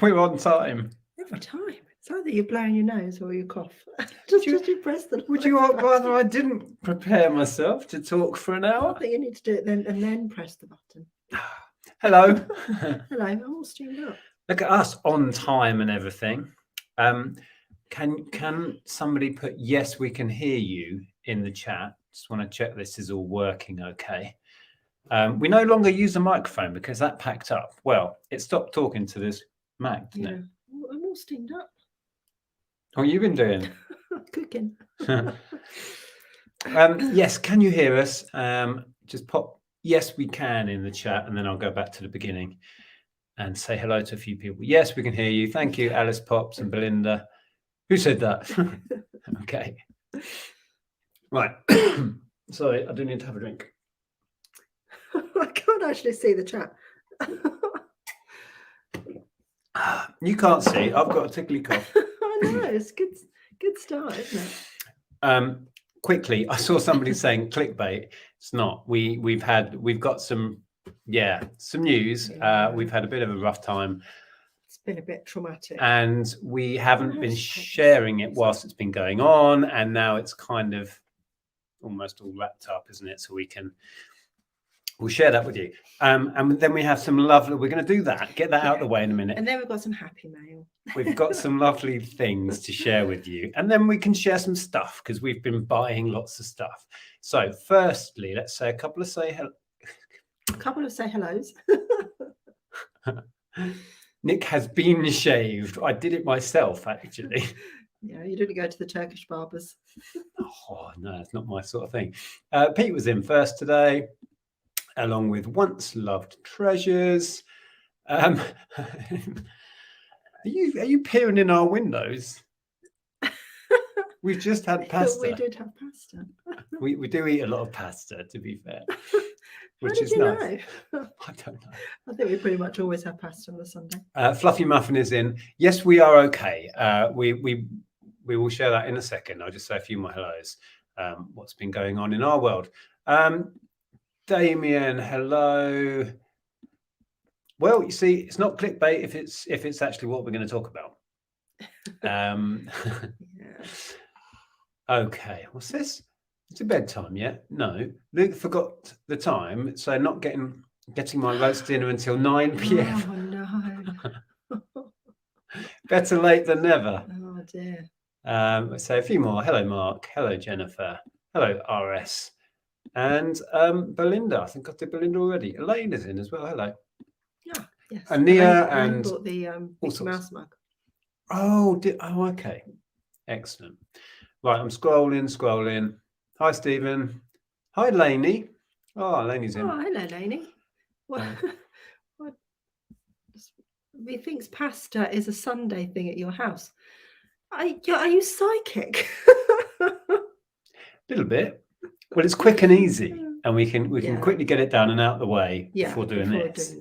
We're on time. Every time. It's either you're blowing your nose or you cough. just you press the. Would you rather I didn't prepare myself to talk for an hour? I think you need to do it then and then press the button. Hello. Hello, I'm all steamed up. Look at us on time and everything. Can somebody put yes, we can hear you in the chat? Just want to check this is all working okay. We no longer use a microphone because that packed up. Well, it stopped talking to this Mac, didn't it? I'm all steamed up. What have you been doing? Cooking. Yes, can you hear us? Just pop yes, we can in the chat, and then I'll go back to the beginning and say hello to a few people. Yes, we can hear you. Thank you, Alice Pops and Belinda. Who said that? Okay. Right. Sorry, I do need to have a drink. I can't actually see the chat. You can't see. I've got a tickly cough. I know. It's good start, isn't it? Quickly, I saw somebody saying clickbait. It's not. We've got some news. Yeah. We've had a bit of a rough time. It's been a bit traumatic. And we haven't been sharing it whilst it's been going on. And now it's kind of almost all wrapped up, isn't it? So we'll share that with you. And then we have some lovely, we're going to do that, get that out of the way in a minute. And then we've got some happy mail. We've got some lovely things to share with you. And then we can share some stuff because we've been buying lots of stuff. So firstly, let's say a couple of say hello. A couple of say hellos. Nick has been shaved. I did it myself, actually. Yeah, you didn't go to the Turkish barbers. Oh, no, it's not my sort of thing. Pete was in first today, along with Once Loved Treasures. Are you peering in our windows? We've just had pasta. We did have pasta. We do eat a lot of pasta, to be fair. Which is nice. I don't know. I think we pretty much always have pasta on a Sunday. Fluffy Muffin is in. Yes, we are okay. We will share that in a second. I'll just say a few more hellos. What's been going on in our world? Damien, hello. Well, you see, it's not clickbait if it's actually what we're going to talk about. Yeah. Okay, what's this? It's a bedtime, yeah? No, Luke forgot the time, so not getting my roast dinner until 9 p.m. Oh no. Better late than never. Oh dear. So a few more. Hello, Mark. Hello, Jennifer. Hello, RS. And Belinda. I think I did Belinda already. Elaine is in as well. Hello. Yeah. Yes. Ania Elaine and bought the Mickey Mouse mug. Oh, okay. Excellent. Right, I'm scrolling. Hi, Stephen. Hi, Lainey. Oh, Lainey's in. Oh, hello, Lainey. What? Methinks pasta is a Sunday thing at your house. Are you psychic? A little bit. Well, it's quick and easy, and we can quickly get it done and out the way before doing this.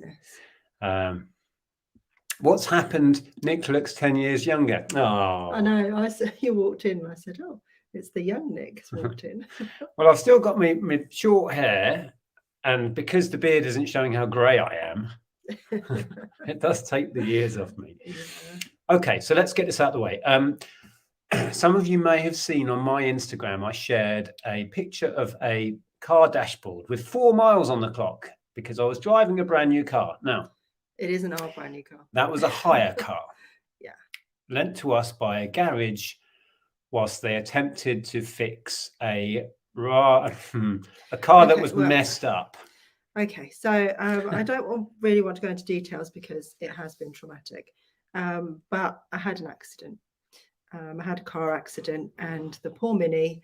What's happened? Nick looks 10 years younger. Oh, I know. I said you walked in, and I said, "Oh, it's the young Nick who's walked in." Well, I've still got my short hair, and because the beard isn't showing how grey I am, it does take the years off me. Yeah. Okay, so let's get this out of the way. Some of you may have seen on my Instagram, I shared a picture of a car dashboard with 4 miles on the clock because I was driving a brand new car. Now, it isn't our brand new car. That was a hire car. Yeah. Lent to us by a garage whilst they attempted to fix a car that was messed up. Okay, so I don't really want to go into details because it has been traumatic. But I had an accident. I had a car accident, and the poor Mini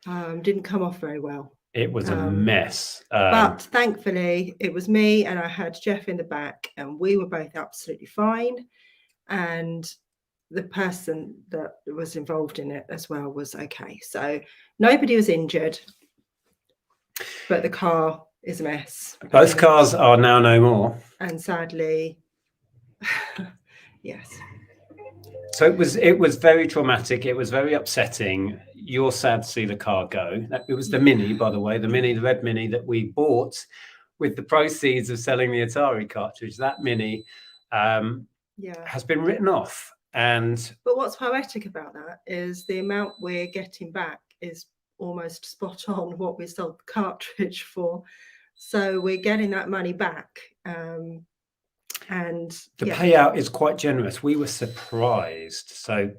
didn't come off very well. It was a mess. But thankfully, it was me, and I had Jeff in the back, and we were both absolutely fine. And the person that was involved in it as well was okay. So nobody was injured, but the car is a mess. Both cars are now no more. And sadly, yes. So it was very traumatic. It was very upsetting. You're sad to see the car go. It was the Mini, by the way, the red Mini that we bought with the proceeds of selling the Atari cartridge. That Mini, Yeah. has been written off. But what's poetic about that is the amount we're getting back is almost spot on what we sold the cartridge for. So we're getting that money back. And the payout is quite generous. We were surprised. So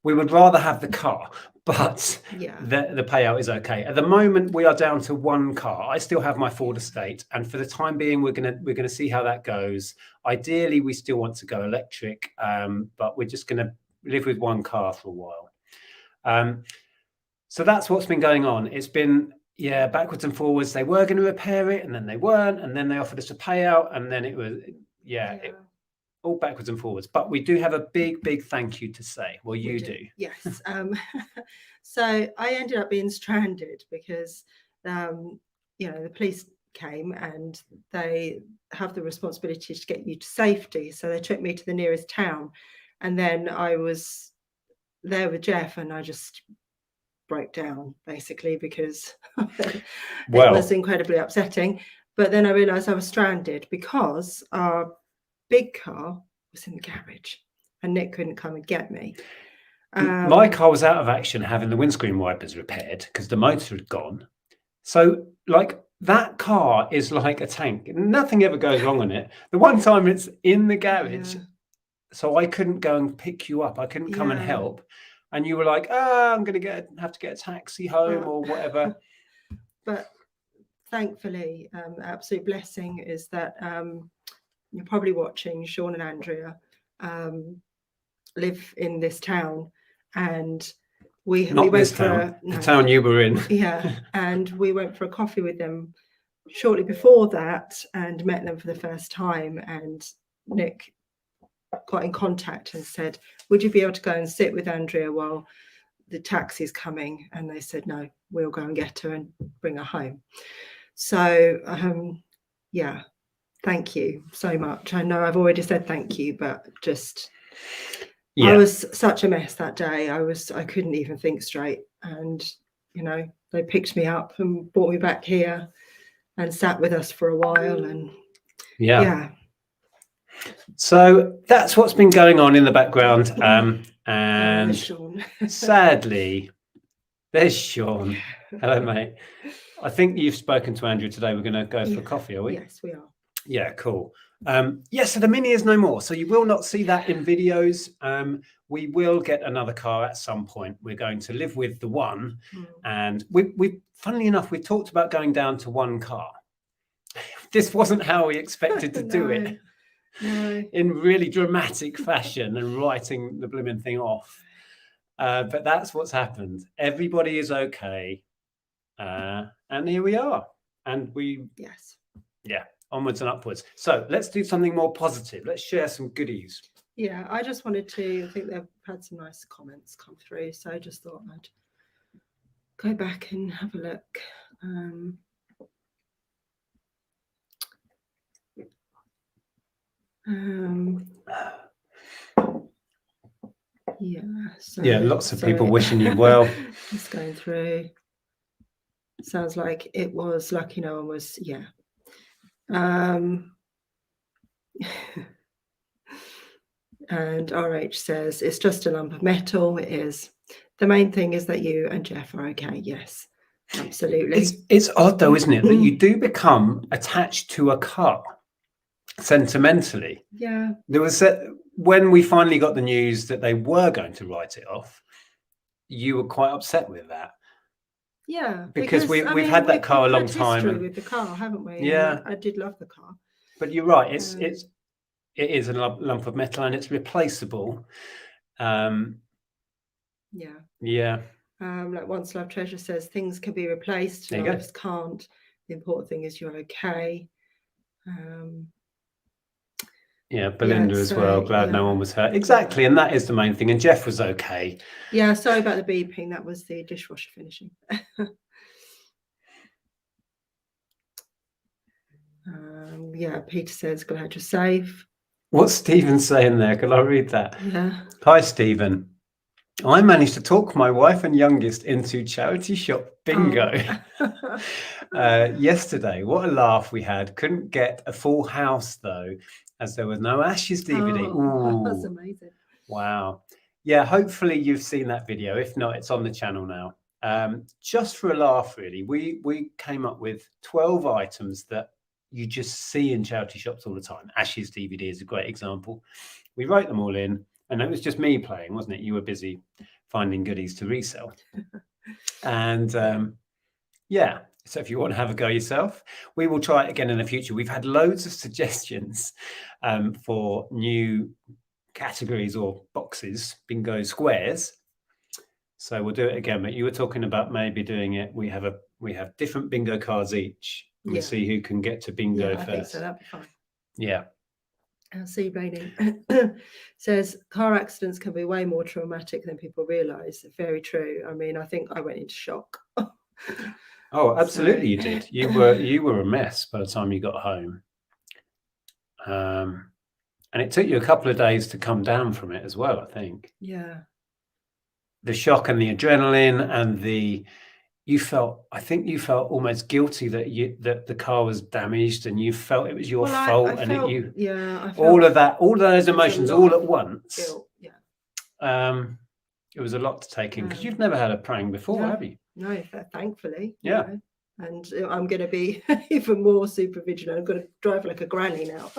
we would rather have the car, but the payout is okay. At the moment, we are down to one car. I still have my Ford Estate, and for the time being, we're gonna see how that goes. Ideally, we still want to go electric, but we're just gonna live with one car for a while. So that's what's been going on. It's been backwards and forwards. They were going to repair it, and then they weren't, and then they offered us a payout, and then it was all backwards and forwards. But we do have a big thank you to say. Well, you do. Yes. So I ended up being stranded because the police came and they have the responsibility to get you to safety. So they took me to the nearest town, and then I was there with Jeff, and I just broke down basically because it was incredibly upsetting. But then I realized I was stranded because our big car was in the garage and Nick couldn't come and get me. My car was out of action, having the windscreen wipers repaired because the motor had gone. So like that car is like a tank. Nothing ever goes wrong on it. The one time it's in the garage, so I couldn't go and pick you up. I couldn't come and help. And you were like, I'm going to have to get a taxi home or whatever. But thankfully, absolute blessing is that you're probably watching Sean and Andrea live in this town, and we went for the town you were in. And we went for a coffee with them shortly before that and met them for the first time. And Nick got in contact and said, would you be able to go and sit with Andrea while the taxi's coming? And they said, no, we'll go and get her and bring her home. So thank you so much. I know I've already said thank you, but just I was such a mess that day. I couldn't even think straight, and they picked me up and brought me back here and sat with us for a while. And so that's what's been going on in the background. And sadly, there's Sean. Hello, mate. I think you've spoken to Andrew today. We're going to go for coffee, are we? Yes, we are. Yeah, cool. So the Mini is no more. So you will not see that in videos. We will get another car at some point. We're going to live with the one. And we funnily enough, we talked about going down to one car. This wasn't how we expected to do it. No. In really dramatic fashion and writing the blooming thing off. But that's what's happened. Everybody is okay. And here we are. And onwards and upwards. So let's do something more positive. Let's share some goodies. Yeah, I just wanted to, I think they've had some nice comments come through. So I just thought I'd go back and have a look. Lots of people wishing you well. Just going through. Sounds like it was lucky no one was, and RH says it's just a lump of metal. It is. The main thing is that you and Jeff are okay. Yes, absolutely. It's odd though, isn't it, that you do become attached to a car sentimentally. Yeah. There was when we finally got the news that they were going to write it off, you were quite upset with that. Yeah, because we've had that car a long time. With the car, haven't we? Yeah, and I did love the one. But you're right. It is a lump of metal and it's replaceable. Yeah. Yeah. Like Once Love Treasure says, things can be replaced. Lives can't. The important thing is you're okay. Belinda as well. Glad no one was hurt. Exactly, and that is the main thing. And Jeff was okay. Yeah, sorry about the beeping. That was the dishwasher finishing. Peter says, glad you're safe. What's Stephen saying there? Can I read that? Yeah. Hi, Stephen. I managed to talk my wife and youngest into charity shop bingo yesterday. What a laugh we had. Couldn't get a full house though, as there was no Ashes DVD. That's amazing. Wow. Yeah, hopefully you've seen that video. If not, it's on the channel now. Just for a laugh, really, we came up with 12 items that you just see in charity shops all the time. Ashes DVD is a great example. We wrote them all in, and it was just me playing, wasn't it? You were busy finding goodies to resell. And yeah, so if you want to have a go yourself, we will try it again in the future. We've had loads of suggestions for new categories or boxes, bingo squares. So we'll do it again. But you were talking about maybe doing it. We have different bingo cards each. We'll see who can get to bingo first. I think so. That'd be fine. Yeah. C. Rainey says car accidents can be way more traumatic than people realise. Very true. I mean, I think I went into shock. Oh, absolutely, you did. You were a mess by the time you got home. And it took you a couple of days to come down from it as well, I think. Yeah. The shock and the adrenaline and I think you felt almost guilty that the car was damaged and you felt it was your fault. I felt all of those emotions all at once. Guilt, yeah. It was a lot to take in because you've never had a prang before, have you? No, thankfully. Yeah. You know? And I'm going to be even more super vigilant. I'm going to drive like a granny now.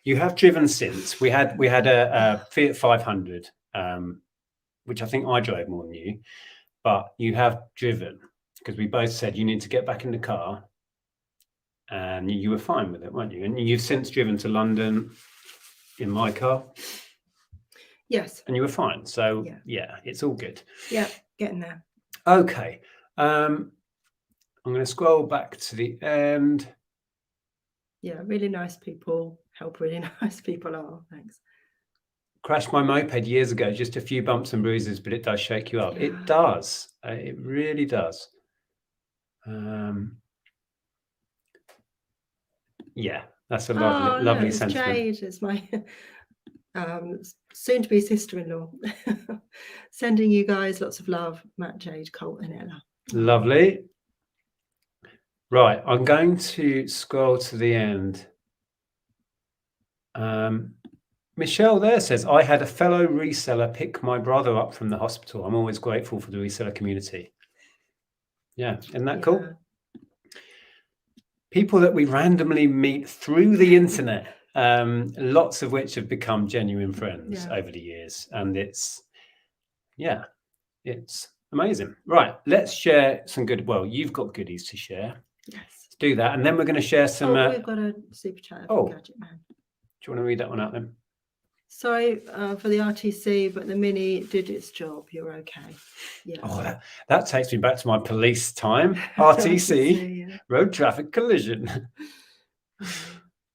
You have driven since. We had a Fiat 500, which I think I drove more than you, but you have driven because we both said you need to get back in the car, and you were fine with it, weren't you? And you've since driven to London in my car. Yes. And you were fine. So yeah, it's all good. Yeah, getting there. Okay. I'm going to scroll back to the end. Yeah, really nice people help really nice people are. Thanks. Crashed my moped years ago, just a few bumps and bruises, but it does shake you up. Yeah. It does. It really does. Yeah, that's a lovely sentiment. Jade, it's my soon-to-be sister-in-law. Sending you guys lots of love, Matt, Jade, Colt, and Ella. Lovely. Right, I'm going to scroll to the end. Michelle there says, I had a fellow reseller pick my brother up from the hospital. I'm always grateful for the reseller community. Yeah, isn't that cool? People that we randomly meet through the internet, lots of which have become genuine friends over the years. And it's amazing. Right, let's share some you've got goodies to share. Yes. Let's do that. And then we're going to share some... we've got a super chat from Gadget Man. Do you want to read that one out then? Sorry for the RTC, but the Mini did its job. You're okay. Yeah. Oh, that takes me back to my police time. RTC, road traffic collision.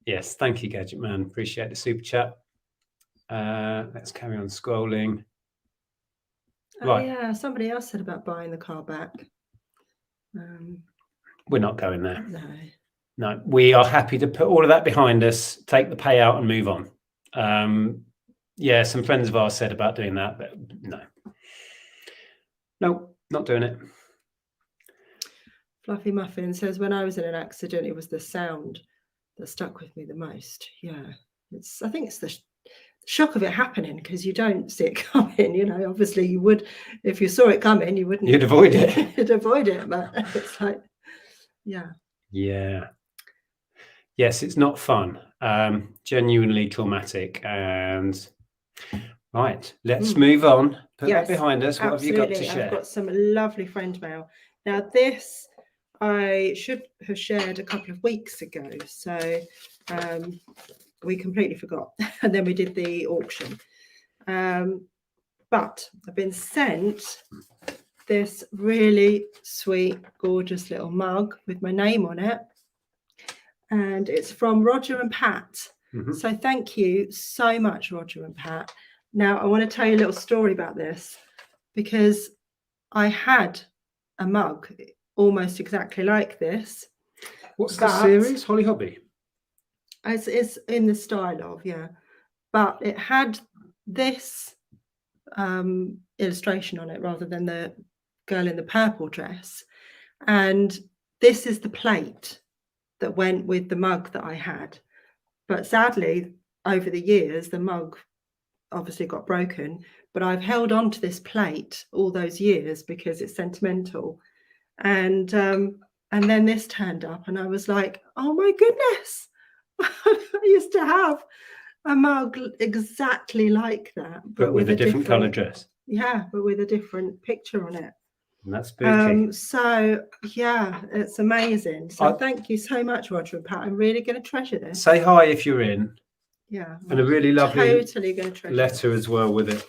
Yes, thank you, Gadget Man. Appreciate the super chat. Let's carry on scrolling. Right. Yeah, somebody else said about buying the car back. We're not going there. No, we are happy to put all of that behind us, take the payout and move on. Some friends of ours said about doing that, but no, not doing it. Fluffy Muffin says, when I was in an accident, it was the sound that stuck with me the most. Yeah, I think it's the shock of it happening because you don't see it coming. Obviously you would, if you saw it coming, you wouldn't. You'd avoid it. You'd avoid it, but it's like, yeah. Yes, it's not fun. Genuinely traumatic. And right, let's move on. Put that behind us. What absolutely. Have you got to share? I've got some lovely friend mail. Now, this I should have shared a couple of weeks ago. So we completely forgot. And then we did the auction. But I've been sent this really sweet, gorgeous little mug with my name on it. And it's from Roger and Pat. Mm-hmm. So thank you so much, Roger and Pat. Now, I want to tell you a little story about this because I had a mug almost exactly like this. What's the series? Holly Hobby? It's in the style of, But it had this illustration on it rather than the girl in the purple dress. And this is the plate that went with the mug that I had. But sadly, over the years, the mug obviously got broken, but I've held on to this plate all those years because it's sentimental. And then this turned up and I was like, oh my goodness, I used to have a mug exactly like that, but with a different colour dress. Yeah, but with a different picture on it. And that's spooky. So yeah, it's amazing. So thank you so much, Roger and Pat. I'm really going to treasure this. Say hi if you're in. Yeah. And a really lovely totally going to treasure letter as well with it.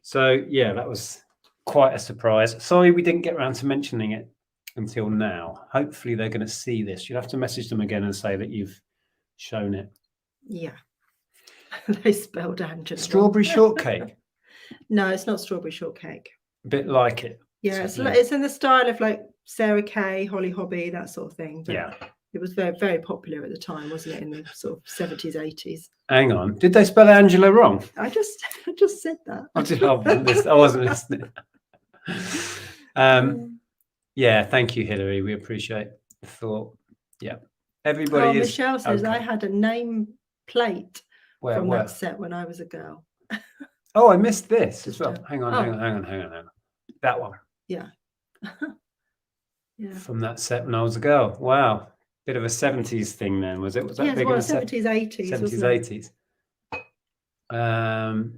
So yeah, that was quite a surprise. Sorry we didn't get around to mentioning it until now. Hopefully they're going to see this. You'll have to message them again and say that you've shown it. Yeah. They spelled Angela. Strawberry shortcake. No, it's not strawberry shortcake. A bit like it. Yeah, it's in the style of like Sarah Kay, Holly Hobby, that sort of thing. But yeah. It was very, very popular at the time, wasn't it? In the sort of 70s, 80s. Hang on. Did they spell Angela wrong? I just said that. I wasn't listening. Yeah, thank you, Hilary. We appreciate the thought. Yeah. Everybody is. Michelle says I had a name plate from where? that set when I was a girl. Oh, I missed this as well. Hang on. That one. Yeah. Yeah. From that set when I was a girl. Wow. Bit of a 70s thing then, was it? Was that big in the 70s, 80s. 70s, 80s.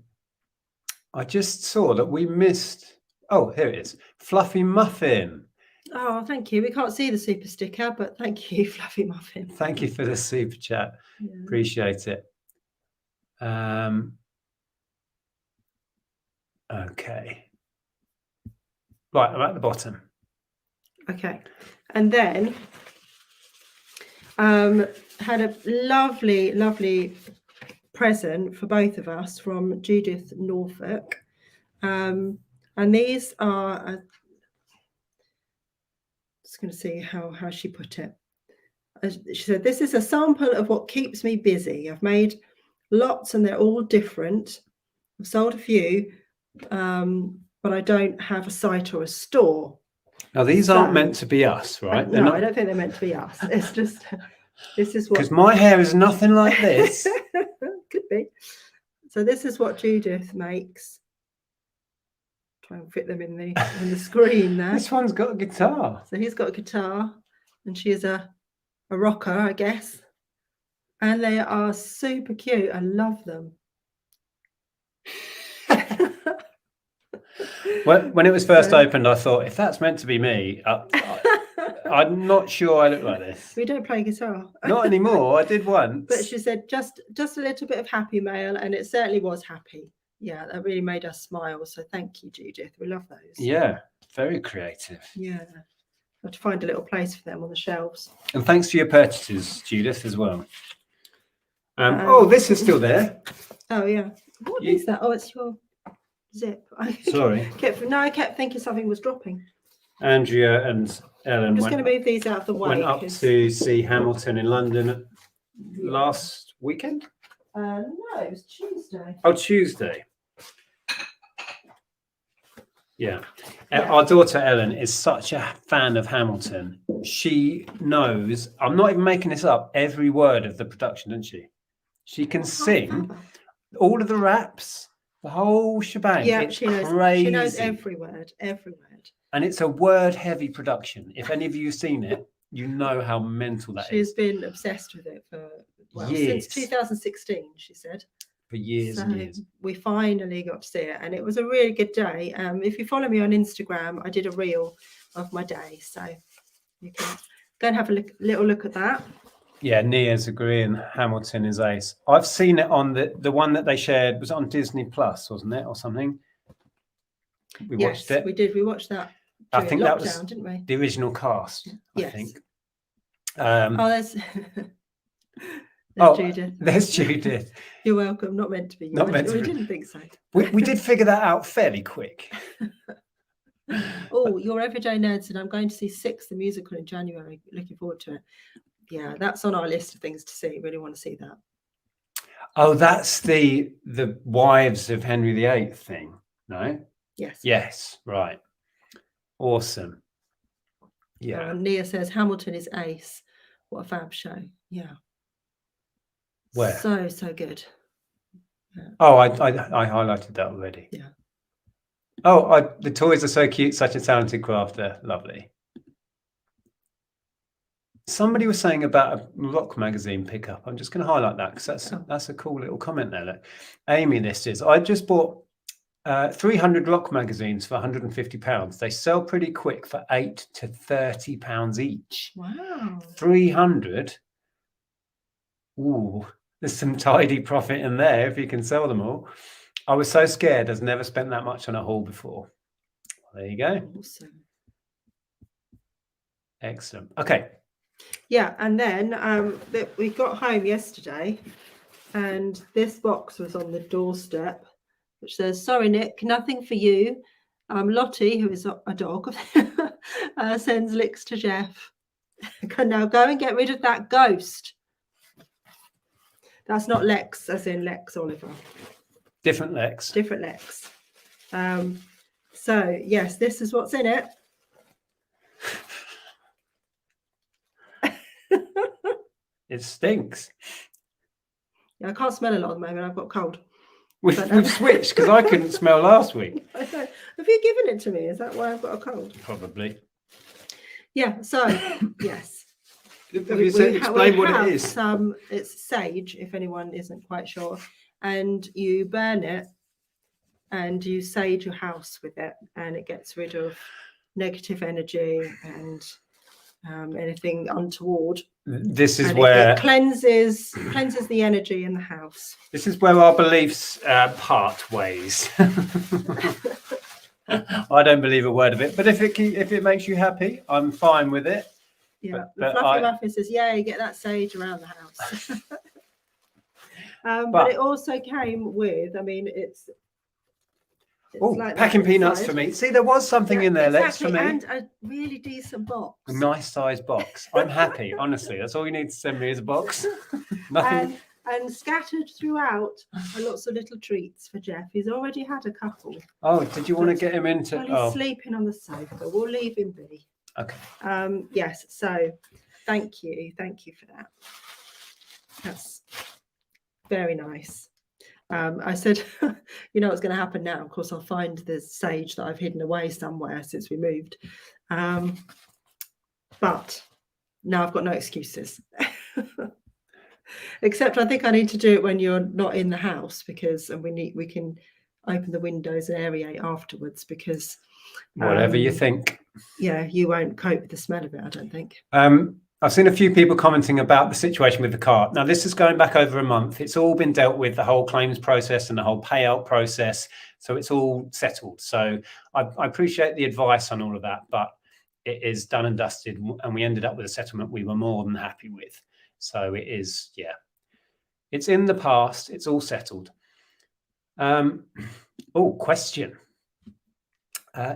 I just saw that we missed. Oh, here it is. Fluffy Muffin. Oh, thank you. We can't see the super sticker, but thank you, Fluffy Muffin. Thank you for the super chat. Yeah. Appreciate it. Okay. Right, I'm at the bottom. Okay. And then had a lovely, lovely present for both of us from Judith Norfolk. And these are, just going to see how she put it. She said, this is a sample of what keeps me busy. I've made lots and they're all different. I've sold a few, but I don't have a site or a store. Now, these aren't meant to be us, right? No, I don't think they're meant to be us. It's just, this is what... Because my hair is nothing like this. Could be. So this is what Judith makes. Try and fit them in the screen there. This one's got a guitar. So he's got a guitar and she's a rocker, I guess. And they are super cute. I love them. When it was first opened, I thought, if that's meant to be me, I'm not sure I look like this. We don't play guitar. Not anymore. I did once. But she said just a little bit of happy mail, and it certainly was happy. Yeah, that really made us smile. So thank you, Judith. We love those. Yeah, very creative. Yeah. I have to find a little place for them on the shelves. And thanks for your purchases, Judith, as well. Oh, this is still there. Oh, yeah. What is that? Oh, it's your zip. Sorry. I kept thinking something was dropping. Andrea and Ellen I'm just going to move these out of the way. Went up to see Hamilton in London last weekend? No, it was Tuesday. Oh, Tuesday. Yeah. Our daughter Ellen is such a fan of Hamilton. She knows, I'm not even making this up, every word of the production, doesn't she? She can sing all of the raps, the whole shebang. Yeah, it's she knows. crazy. She knows every word, every word. And it's a word-heavy production. If any of you have seen it, you know how mental that is. She's been obsessed with it for years. Since 2016, she said. For years and years. We finally got to see it, and it was a really good day. If you follow me on Instagram, I did a reel of my day, so you can go and have a little look at that. Yeah, Nia's agreeing. Hamilton is ace. I've seen it on the one that they shared was on Disney Plus, wasn't it, or something? We watched it. We did. We watched that. I think that was didn't we? The original cast. Yes. I think. There's Judith. There's Judith. You're welcome. Not meant to be. Not meant to be. We didn't think so. We did figure that out fairly quick. Oh, Your Everyday Nerds, and I'm going to see Six, the musical, in January. Looking forward to it. Yeah, that's on our list of things to see. Really want to see that. Oh, that's the wives of Henry VIII thing. No. Yes. Yes. Right. Awesome. Yeah. And Nia says Hamilton is ace. What a fab show. Yeah. Where? So good. Yeah. Oh, I highlighted that already. Yeah. Oh, the toys are so cute. Such a talented crafter. Lovely. Somebody was saying about a rock magazine pickup. I'm just going to highlight that because that's a cool little comment there. Look. Amy, this is. I just bought 300 rock magazines for £150. They sell pretty quick for £8 to £30 each. Wow. 300. Ooh, there's some tidy profit in there if you can sell them all. I was so scared. I've never spent that much on a haul before. There you go. Awesome. Excellent. Okay. Yeah, and then we got home yesterday, and this box was on the doorstep, which says, "Sorry, Nick, nothing for you." Lottie, who is a dog, sends licks to Jeff. Now go and get rid of that ghost. That's not Lex, as in Lex Oliver. Different Lex. Different Lex. So yes, this is what's in it. It stinks. Yeah, I can't smell a lot at the moment. I've got a cold. We've switched because I couldn't smell last week. I don't. Have you given it to me? Is that why I've got a cold? Probably. Yeah. So yes. Explain what it is. It's sage, if anyone isn't quite sure, and you burn it, and you sage your house with it, and it gets rid of negative energy and anything untoward. This is and where it cleanses the energy in the house. This is where our beliefs part ways. I don't believe a word of it, but if it makes you happy, I'm fine with it. Yeah, the Fluffy Muffin says, "Yay, get that sage around the house." But it also came with, I mean, it's like packing peanuts for me. See, there was something in there, Lex, for me. And a really decent box. A nice sized box. I'm happy, honestly. That's all you need to send me is a box. Nothing. And scattered throughout are lots of little treats for Jeff. He's already had a couple. Oh, did you want to get him into? Well, he's sleeping on the sofa. We'll leave him be. Okay. Yes. So, thank you for that. That's very nice. I said, you know what's going to happen now? Of course, I'll find the sage that I've hidden away somewhere since we moved. But now I've got no excuses. Except I think I need to do it when you're not in the house, because we can open the windows and aerate afterwards, because whatever you think. Yeah, you won't cope with the smell of it, I don't think. I've seen a few people commenting about the situation with the cart. Now, this is going back over a month. It's all been dealt with, the whole claims process and the whole payout process. So it's all settled. So I appreciate the advice on all of that, but it is done and dusted. And we ended up with a settlement we were more than happy with. So it is, yeah, it's in the past. It's all settled. Question.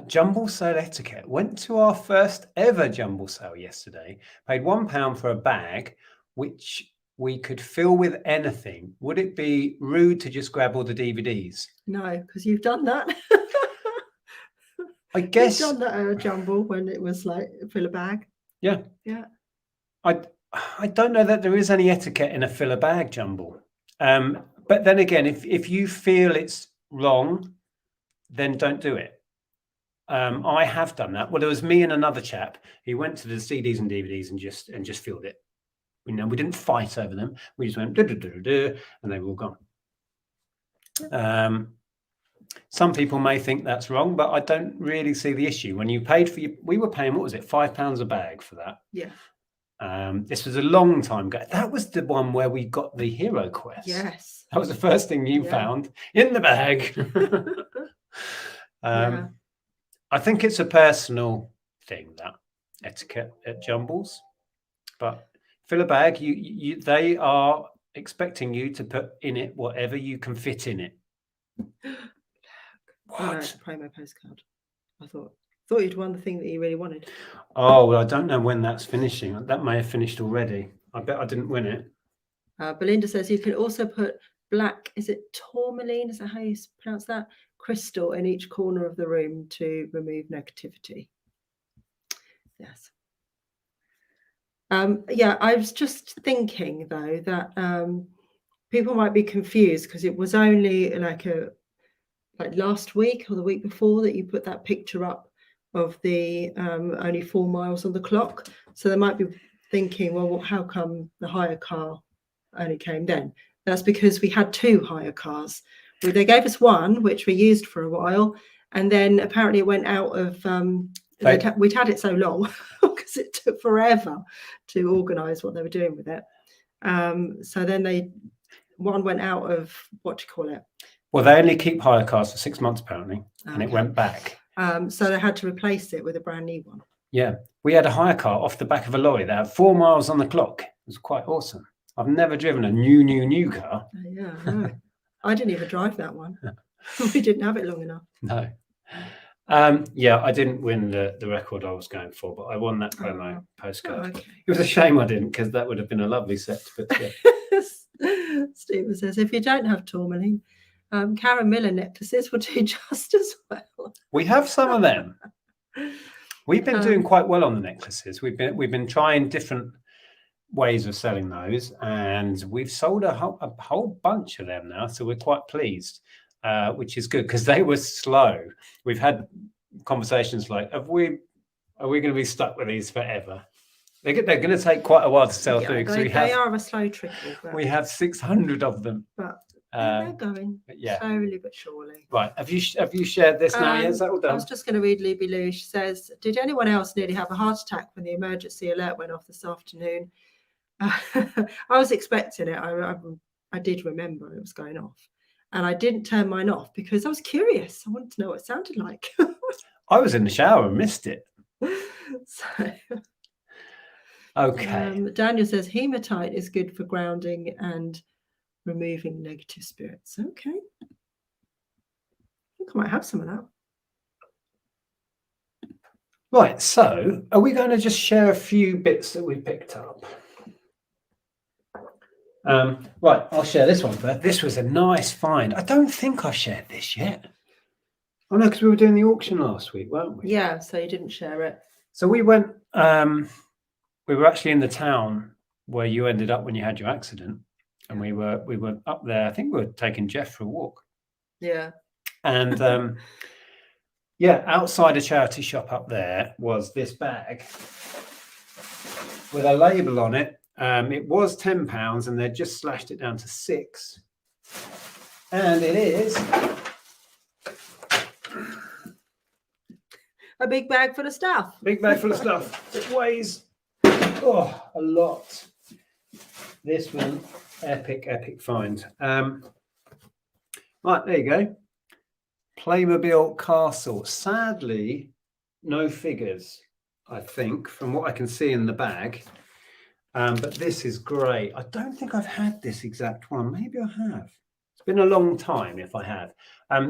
Jumble sale etiquette. Went to our first ever jumble sale yesterday. Paid £1 for a bag, which we could fill with anything. Would it be rude to just grab all the DVDs? No, because you've done that. I guess you've done that at a jumble when it was like fill a bag. Yeah. Yeah. I don't know that there is any etiquette in a fill a bag jumble. But then again, if you feel it's wrong, then don't do it. I have done that. Well, there was me and another chap. He went to the CDs and DVDs and just filled it. We didn't fight over them. We just went and they were all gone. Some people may think that's wrong, but I don't really see the issue. When you paid for we were paying, what was it, £5 a bag for that? Yeah. This was a long time ago. That was the one where we got the Hero Quest. Yes. That was the first thing you found in the bag. Yeah. I think it's a personal thing, that etiquette at jumbles. But fill a bag, they are expecting you to put in it whatever you can fit in it. What? Oh, no, it's a promo postcard. I thought you'd won the thing that you really wanted. Oh, well, I don't know when that's finishing. That may have finished already. I bet I didn't win it. Belinda says you can also put black, is it tourmaline? Is that how you pronounce that? Crystal in each corner of the room to remove negativity. Yes. Yeah, I was just thinking though that people might be confused because it was only like last week or the week before that you put that picture up of the only 4 miles on the clock. So they might be thinking, well, how come the hire car only came then? That's because we had 2 hire cars. They gave us one, which we used for a while, and then apparently it went out of we'd had it so long because it took forever to organise what they were doing with it. So then one went out of, what do you call it? Well, they only keep hire cars for 6 months apparently, and it went back. So they had to replace it with a brand new one. Yeah, we had a hire car off the back of a lorry that had 4 miles on the clock. It was quite awesome. I've never driven a new car. Yeah, I know. I didn't even drive that one. We didn't have it long enough. No. Yeah, I didn't win the record I was going for, but I won that promo postcard. Okay. It was a shame I didn't, because that would have been a lovely set to put together. Stephen says, if you don't have tourmaline, Karen Miller necklaces will do just as well. We have some of them. We've been doing quite well on the necklaces. We've been trying different ways of selling those, and we've sold a whole bunch of them now, so we're quite pleased, which is good because they were slow. We've had conversations like, are we going to be stuck with these forever? They're going to take quite a while to sell through, because they are a slow trickle. We have 600 of them, but they're going slowly but surely. Right, have you shared this now? Is that all done? I was just going to read Libby Lou. She says, did anyone else nearly have a heart attack when the emergency alert went off this afternoon? I was expecting it. I did remember it was going off, and I didn't turn mine off because I was curious. I wanted to know what it sounded like. I was in the shower and missed it. So, okay. Daniel says hematite is good for grounding and removing negative spirits. Okay, I think I might have some of that. Right, so are we going to just share a few bits that we picked up? Right, I'll share this one first. This was a nice find. I don't think I've shared this yet. Oh no, because we were doing the auction last week, weren't we? Yeah, so you didn't share it. So we went, we were actually in the town where you ended up when you had your accident, and we were up there. I think we were taking Jeff for a walk. Yeah. And yeah, outside a charity shop up there was this bag with a label on it. It was £10 and they just slashed it down to £6. And it is a big bag full of stuff. Big bag full of stuff. It weighs a lot. This one, epic find. Right, there you go. Playmobil Castle. Sadly, no figures, I think, from what I can see in the bag. But this is great. I don't think I've had this exact one. Maybe I have. It's been a long time if I have.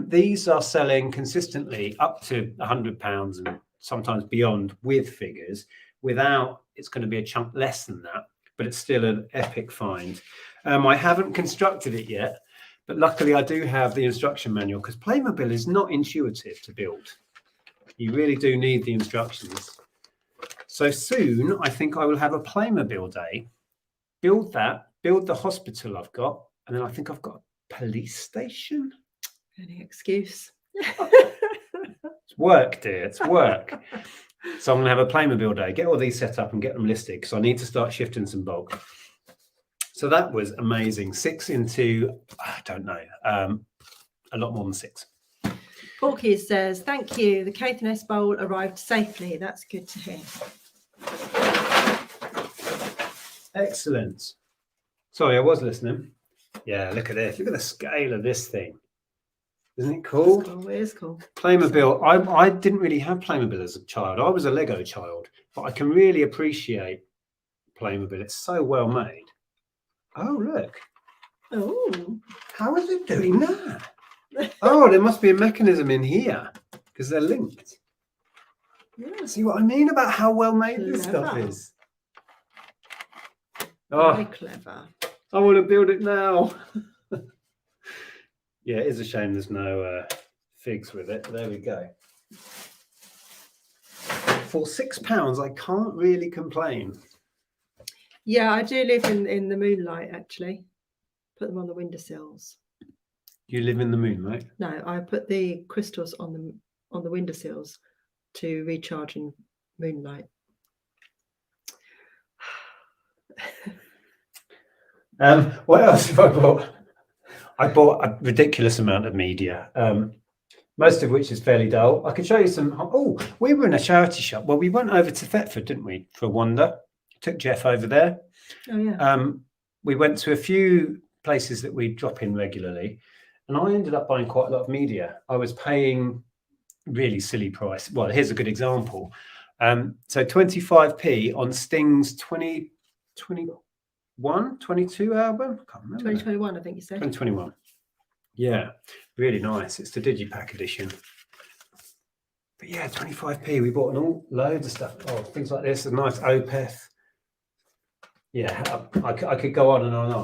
These are selling consistently up to £100 and sometimes beyond with figures. Without, it's going to be a chunk less than that, but it's still an epic find. I haven't constructed it yet, but luckily I do have the instruction manual, because Playmobil is not intuitive to build. You really do need the instructions. So soon, I think I will have a Playmobil day, build that, build the hospital I've got, and then I think I've got a police station. Any excuse. It's work, dear, it's work. So I'm going to have a Playmobil day, get all these set up and get them listed, because I need to start shifting some bulk. So that was amazing. 6 into, I don't know, a lot more than 6. Porky says, thank you. The Caithness bowl arrived safely. That's good to hear. Excellent. Sorry, I was listening. Yeah, look at this. Look at the scale of this thing. Isn't it cool? It's cool. It is cool. Playmobil. I didn't really have Playmobil as a child. I was a Lego child, but I can really appreciate Playmobil. It's so well made. Oh, look. Oh. How is it doing that? Oh, there must be a mechanism in here because they're linked. Yeah. See what I mean about how well made this stuff is? Oh, very clever. I want to build it now. Yeah, it is a shame there's no figs with it. But there we go. For £6, I can't really complain. Yeah, I do live in the moonlight, actually. Put them on the windowsills. You live in the moonlight? No, I put the crystals on the windowsills to recharge in moonlight. What else have I bought? I bought a ridiculous amount of media, most of which is fairly dull. I could show you some. Oh, we were in a charity shop. Well, we went over to Thetford, didn't we, for a wander? Took Jeff over there. Oh, yeah. We went to a few places that we drop in regularly, and I ended up buying quite a lot of media. I was paying really silly price. Well, here's a good example. So 25p on Sting's 2021-22 album. I can't remember. 2021, I think you said. 2021. Yeah, really nice. It's the Digipack edition. But yeah, 25p. We bought loads of stuff. Oh, things like this. A nice Opeth. Yeah, I could go on and on and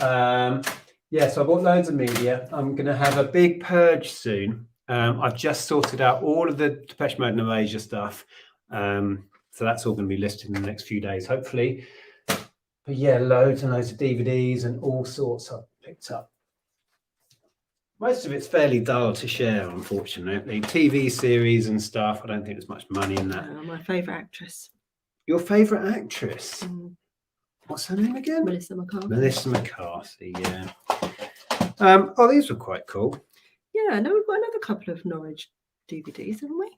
on. Yeah, so I bought loads of media. I'm going to have a big purge soon. I've just sorted out all of the Depeche Mode and Erasure stuff. So that's all going to be listed in the next few days, hopefully. But yeah, loads and loads of DVDs and all sorts I've picked up. Most of it's fairly dull to share, unfortunately. TV series and stuff. I don't think there's much money in that. My favourite actress. Your favourite actress? What's her name again? Melissa McCarthy. Melissa McCarthy, yeah. Oh, these were quite cool. Yeah, no, we've got another couple of Norwich DVDs, haven't we?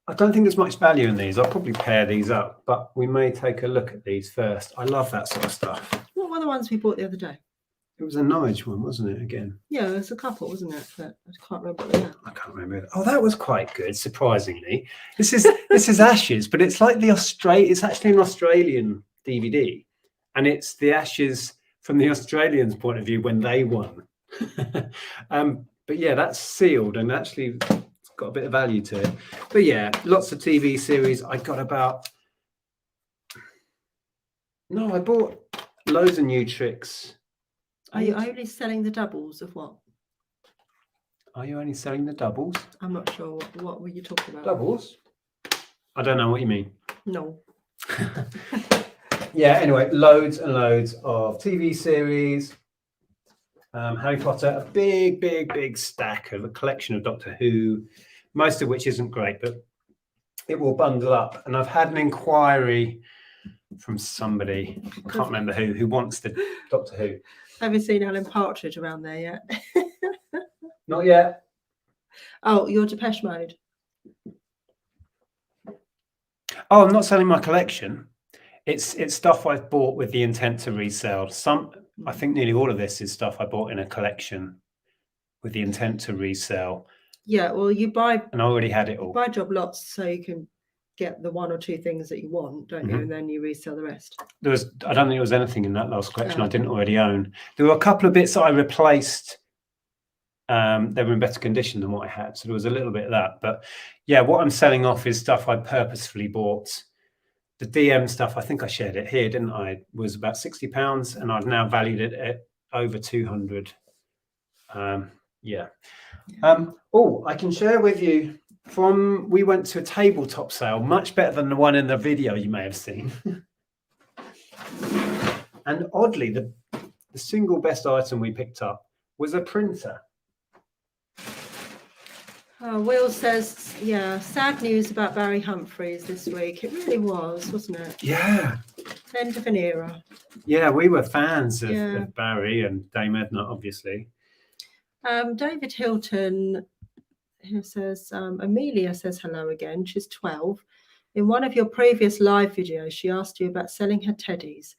I don't think there's much value in these. I'll probably pair these up, but we may take a look at these first. I love that sort of stuff. What were the ones we bought the other day? It was a Norwich one, wasn't it, again? Yeah, there's a couple, wasn't it? But I can't remember what they are. I can't remember. Oh, that was quite good, surprisingly. This is Ashes, but it's like it's actually an Australian DVD. And it's the Ashes from the Australians' point of view when they won. But yeah, that's sealed and actually it's got a bit of value to it. But yeah, lots of TV series. I bought loads of new tricks. Are you only selling the doubles of what? Are you only selling the doubles? I'm not sure. What were you talking about? Doubles? I don't know what you mean. No. Yeah, anyway, loads and loads of TV series. Harry Potter, a big stack of a collection of Doctor Who, most of which isn't great, but it will bundle up. And I've had an inquiry from somebody, I can't remember who wants the Doctor Who. Haven't seen Alan Partridge around there yet. Not yet. Oh, your Depeche Mode. Oh, I'm not selling my collection. It's stuff I've bought with the intent to resell. I think nearly all of this is stuff I bought in a collection with the intent to resell. Yeah, well, you buy. And I already had it all. Buy job lots so you can get the one or two things that you want, don't you? And then you resell the rest. I don't think there was anything in that last collection I didn't already own. There were a couple of bits that I replaced. They were in better condition than what I had, so there was a little bit of that. But yeah, what I'm selling off is stuff I purposefully bought. The DM stuff, I think I shared it here, didn't I? Was about £60, and I've now valued it at over 200. Yeah. Oh, I can share with you we went to a tabletop sale, much better than the one in the video you may have seen. And oddly, the single best item we picked up was a printer. Will says, yeah, sad news about Barry Humphries this week. It really was, wasn't it? Yeah. End of an era. Yeah, we were fans of Barry and Dame Edna, obviously. David Hilton says, Amelia says hello again. She's 12. In one of your previous live videos, she asked you about selling her teddies.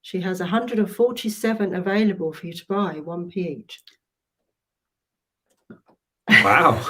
She has 147 available for you to buy, 1p each. Wow.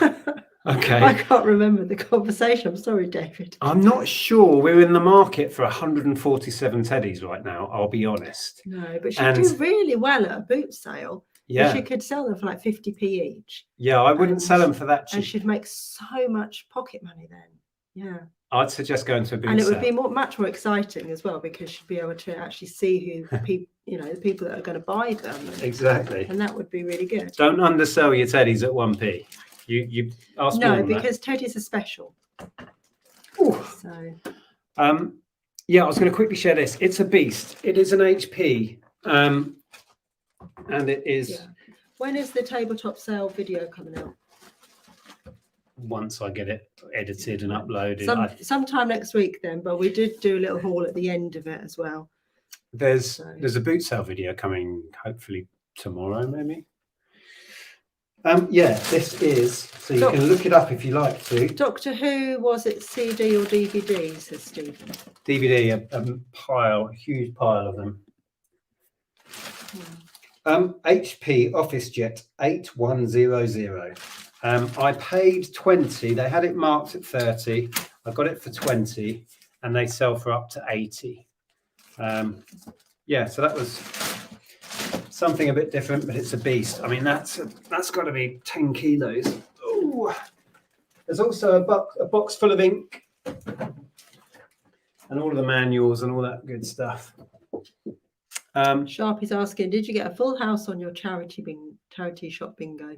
Okay. I can't remember the conversation. I'm sorry, David. I'm not sure we're in the market for 147 teddies right now, I'll be honest. No, but she'd do really well at a boot sale. Yeah. She could sell them for like 50p each. Yeah, I wouldn't sell them for that cheap. And she'd make so much pocket money then. Yeah. I'd suggest going to a boot And it would sale. be much more exciting as well, because you'd be able to actually see who people, the people that are going to buy them. Exactly. And that would be really good. Don't undersell your teddies at 1p. You ask more No, than because teddies are special. that. So Yeah, I was going to quickly share this. It's a beast. It is an HP, and it is. yeah. When is the tabletop sale video coming out? Once I get it edited and uploaded, Sometime next week then, but we did do a little haul at the end of it as well. there's a boot sale video coming hopefully tomorrow, maybe. Yeah, this is, so you can look it up if you like to. Doctor Who, was it CD or DVD, says Stephen? DVD, a huge pile of them. HP OfficeJet 8100. I paid 20. They had it marked at 30. I got it for 20, and they sell for up to 80. Yeah, so that was something a bit different, but it's a beast. I mean, that's got to be 10 kilos. Ooh. There's also a box full of ink and all of the manuals and all that good stuff. Sharpie's asking, did you get a full house on your charity shop bingo?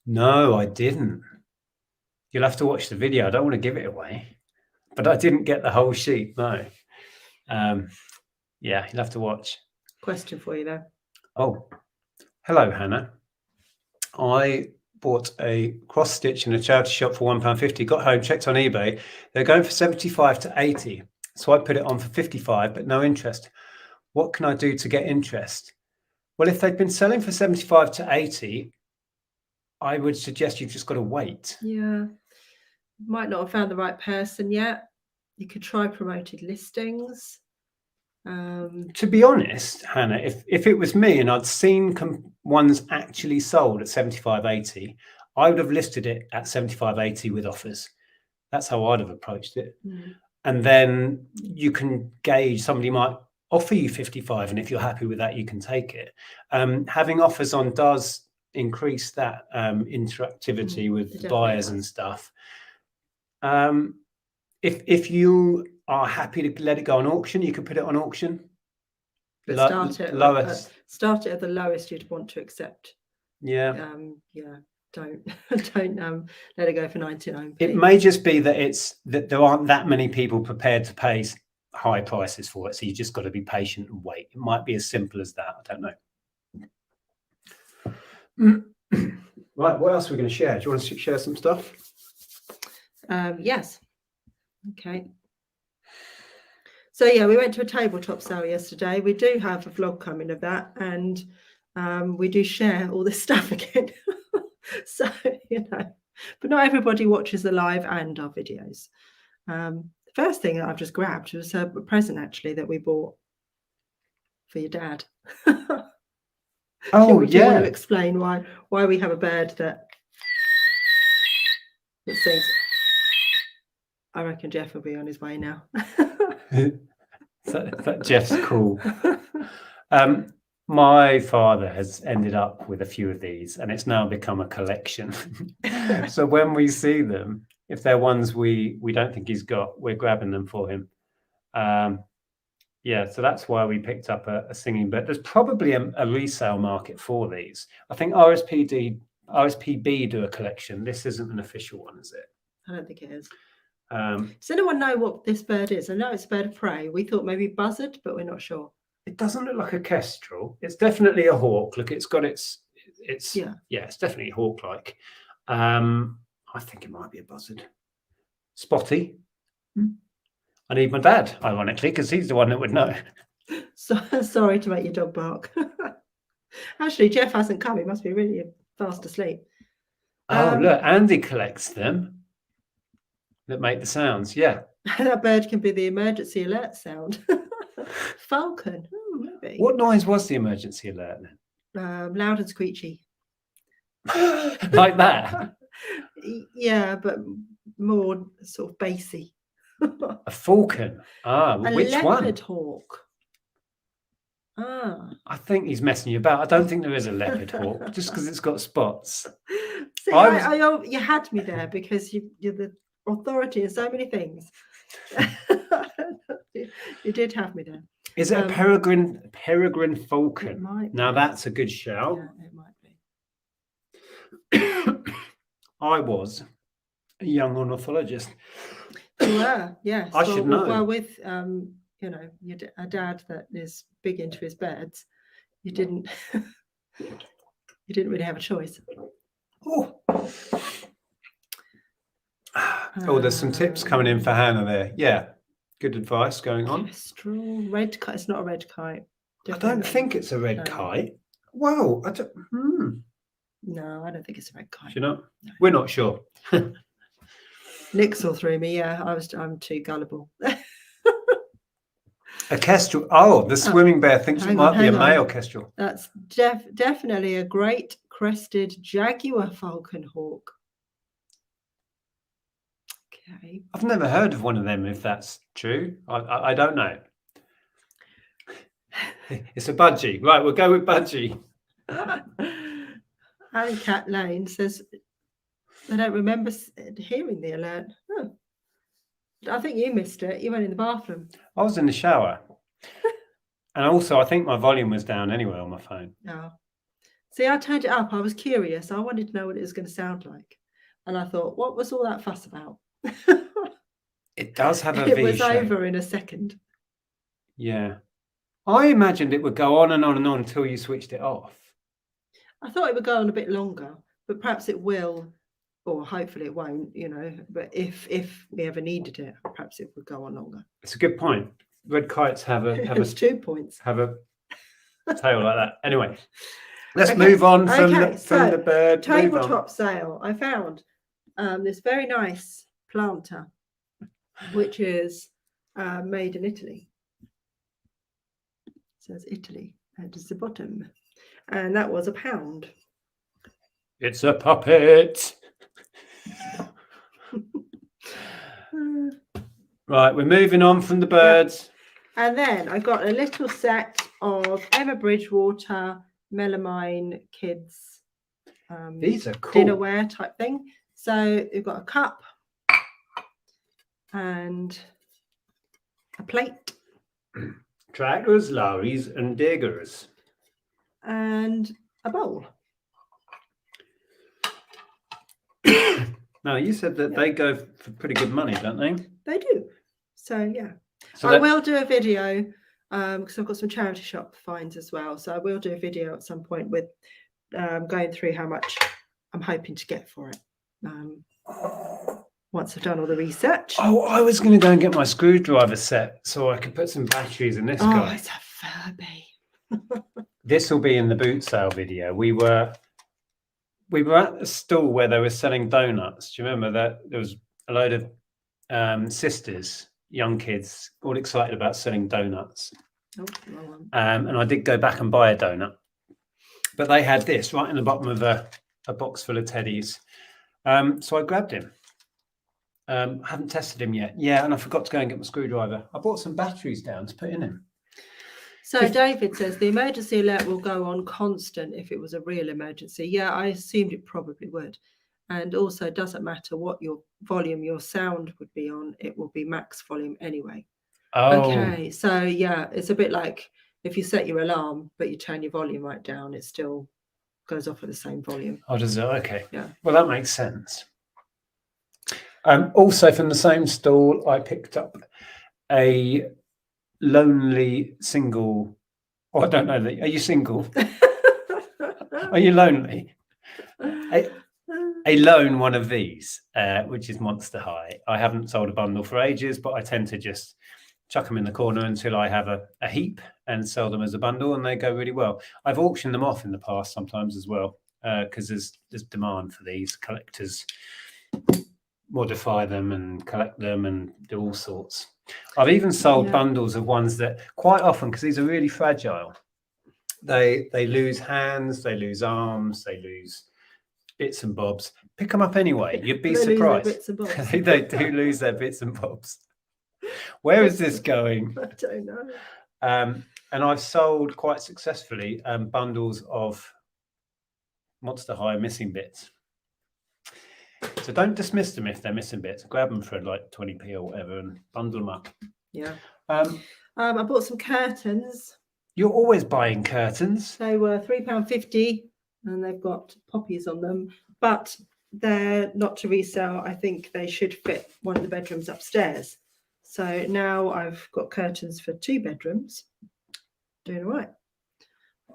No, I didn't. You'll have to watch the video. I don't want to give it away, but I didn't get the whole sheet. No. Yeah, you'll have to watch. Question for you though. Oh, hello, Hannah. I bought a cross stitch in a charity shop for £1.50. Got home, checked on eBay. They're going for 75 to 80. So I put it on for 55, but no interest. What can I do to get interest? Well, if they've been selling for 75 to 80, I would suggest you've just got to wait. Yeah. Might not have found the right person yet. You could try promoted listings. To be honest, Hannah, if it was me and I'd seen ones actually sold at 75.80, I would have listed it at 75.80 with offers. That's how I'd have approached it. And then you can gauge, somebody might offer you 55, and if you're happy with that, you can take it. Having offers on does increase that interactivity with buyers and stuff. If you are happy to let it go on auction, you can put it on auction. But start it at the lowest you'd want to accept. Yeah. Don't let it go for 99p. It may just be that there aren't that many people prepared to pay high prices for it, so you just got to be patient and wait. It might be as simple as that. I don't know. Right, what else are we going to share? Do you want to share some stuff? Yes. Okay. So yeah, we went to a tabletop sale yesterday. We do have a vlog coming of that, and we do share all this stuff again. So, but not everybody watches the live and our videos. The first thing that I've just grabbed was a present actually that we bought for your dad. Oh, do you want to explain why we have a bird that sings? I reckon Jeff will be on his way now. that Jeff's cool. My father has ended up with a few of these, and it's now become a collection. So when we see them, if they're ones we don't think he's got, we're grabbing them for him. Yeah, so that's why we picked up a singing bird. There's probably a resale market for these. I think RSPB do a collection. This isn't an official one, is it? I don't think it is. Does anyone know what this bird is? I know it's a bird of prey. We thought maybe buzzard, but we're not sure. It doesn't look like a kestrel. It's definitely a hawk. Look, it's got it's definitely hawk-like. I think it might be a buzzard. Spotty. I need my dad, ironically, because he's the one that would know. So sorry to make your dog bark. Actually, Jeff hasn't come. He must be really fast asleep. Oh, look, Andy collects them that make the sounds. Yeah. That bird can be the emergency alert sound. Falcon. Oh, maybe. What noise was the emergency alert then? Loud and screechy. Like that? Yeah, but more sort of bassy. A falcon. Which one? A leopard hawk. I think he's messing you about. I don't think there is a leopard hawk, just because it's got spots. See, you had me there because you're the authority in so many things. You did have me there. Is it a peregrine It falcon? might Now be. that's a good shout. Yeah, it might be. I was a young ornithologist. You were, yes. I should know. Well, with you know, a dad that is big into his birds, you didn't you didn't really have a choice. Oh, there's some tips coming in for Hannah there. Yeah, good advice going on. Kestrel, red kite. It's not a red kite. I don't think it's a red kite. Wow, I don't. No, I don't think it's a red kite. Do you know? No. We're not sure. Nick's all through me. Yeah, I'm too gullible. A kestrel. Oh, the swimming bear thinks it might be a male kestrel. That's definitely a great crested jaguar falcon hawk. Okay. I've never heard of one of them, if that's true. I don't know. It's a budgie. Right, we'll go with budgie. Harry Cat Lane says, I don't remember hearing the alert. Oh. I think you missed it. You went in the bathroom. I was in the shower. And also, I think my volume was down anyway on my phone. Oh. See, I turned it up. I was curious. I wanted to know what it was going to sound like. And I thought, what was all that fuss about? It does have a V shape. It was over in a second. Yeah. I imagined it would go on and on and on until you switched it off. I thought it would go on a bit longer, but perhaps it will, or hopefully it won't, you know. But if we ever needed it, perhaps it would go on longer. It's a good point. Red kites have a 2 points. Have a tail like that. Anyway, let's move on from the bird. Tabletop Sale. I found this very nice planter, which is made in Italy. It says Italy. That is the bottom. And that was £1. It's a puppet. Right, we're moving on from the birds. Yeah. And then I got a little set of Emma Bridgewater melamine kids. These are cool. Dinnerware type thing. So you've got a cup and a plate. Tractors, lorries, and diggers. And a bowl. Now, you said that they go for pretty good money, don't they? They do. So, yeah. So I will do a video because I've got some charity shop finds as well. So I will do a video at some point with going through how much I'm hoping to get for it. Once I've done all the research. Oh, I was going to go and get my screwdriver set so I could put some batteries in this guy. Oh, it's a Furby. This will be in the boot sale video. We were at the stall where they were selling donuts. Do you remember that? There was a load of sisters, young kids, all excited about selling donuts. Oh, and I did go back and buy a donut. But they had this right in the bottom of a box full of teddies. So I grabbed him. I haven't tested him yet. Yeah, and I forgot to go and get my screwdriver. I brought some batteries down to put in him. So David says the emergency alert will go on constant if it was a real emergency. Yeah, I assumed it probably would. And also, it doesn't matter what your volume, your sound would be on, it will be max volume anyway. Oh. Okay, so yeah, it's a bit like if you set your alarm, but you turn your volume right down, it still goes off at the same volume. Oh, does it? Okay. Yeah. Well, that makes sense. Also, from the same stall, I picked up a lonely single. Oh, I don't know. Are you single? Are you lonely? A lone one of these, which is Monster High. I haven't sold a bundle for ages, but I tend to just chuck them in the corner until I have a heap and sell them as a bundle, and they go really well. I've auctioned them off in the past sometimes as well, because there's demand for these. Collectors modify them and collect them and do all sorts. I've even sold bundles of ones that quite often, because these are really fragile, they lose hands, they lose arms, they lose bits and bobs. Pick them up anyway. You'd be surprised. Bits and bobs. They do lose their bits and bobs. Where is this going? I don't know. And I've sold quite successfully bundles of Monster High missing bits. So don't dismiss them if they're missing bits. Grab them for like 20p or whatever and bundle them up. Yeah. I bought some curtains. You're always buying curtains. They were £3.50 and they've got poppies on them, but they're not to resell. I think they should fit one of the bedrooms upstairs. So now I've got curtains for 2 bedrooms. Doing all right.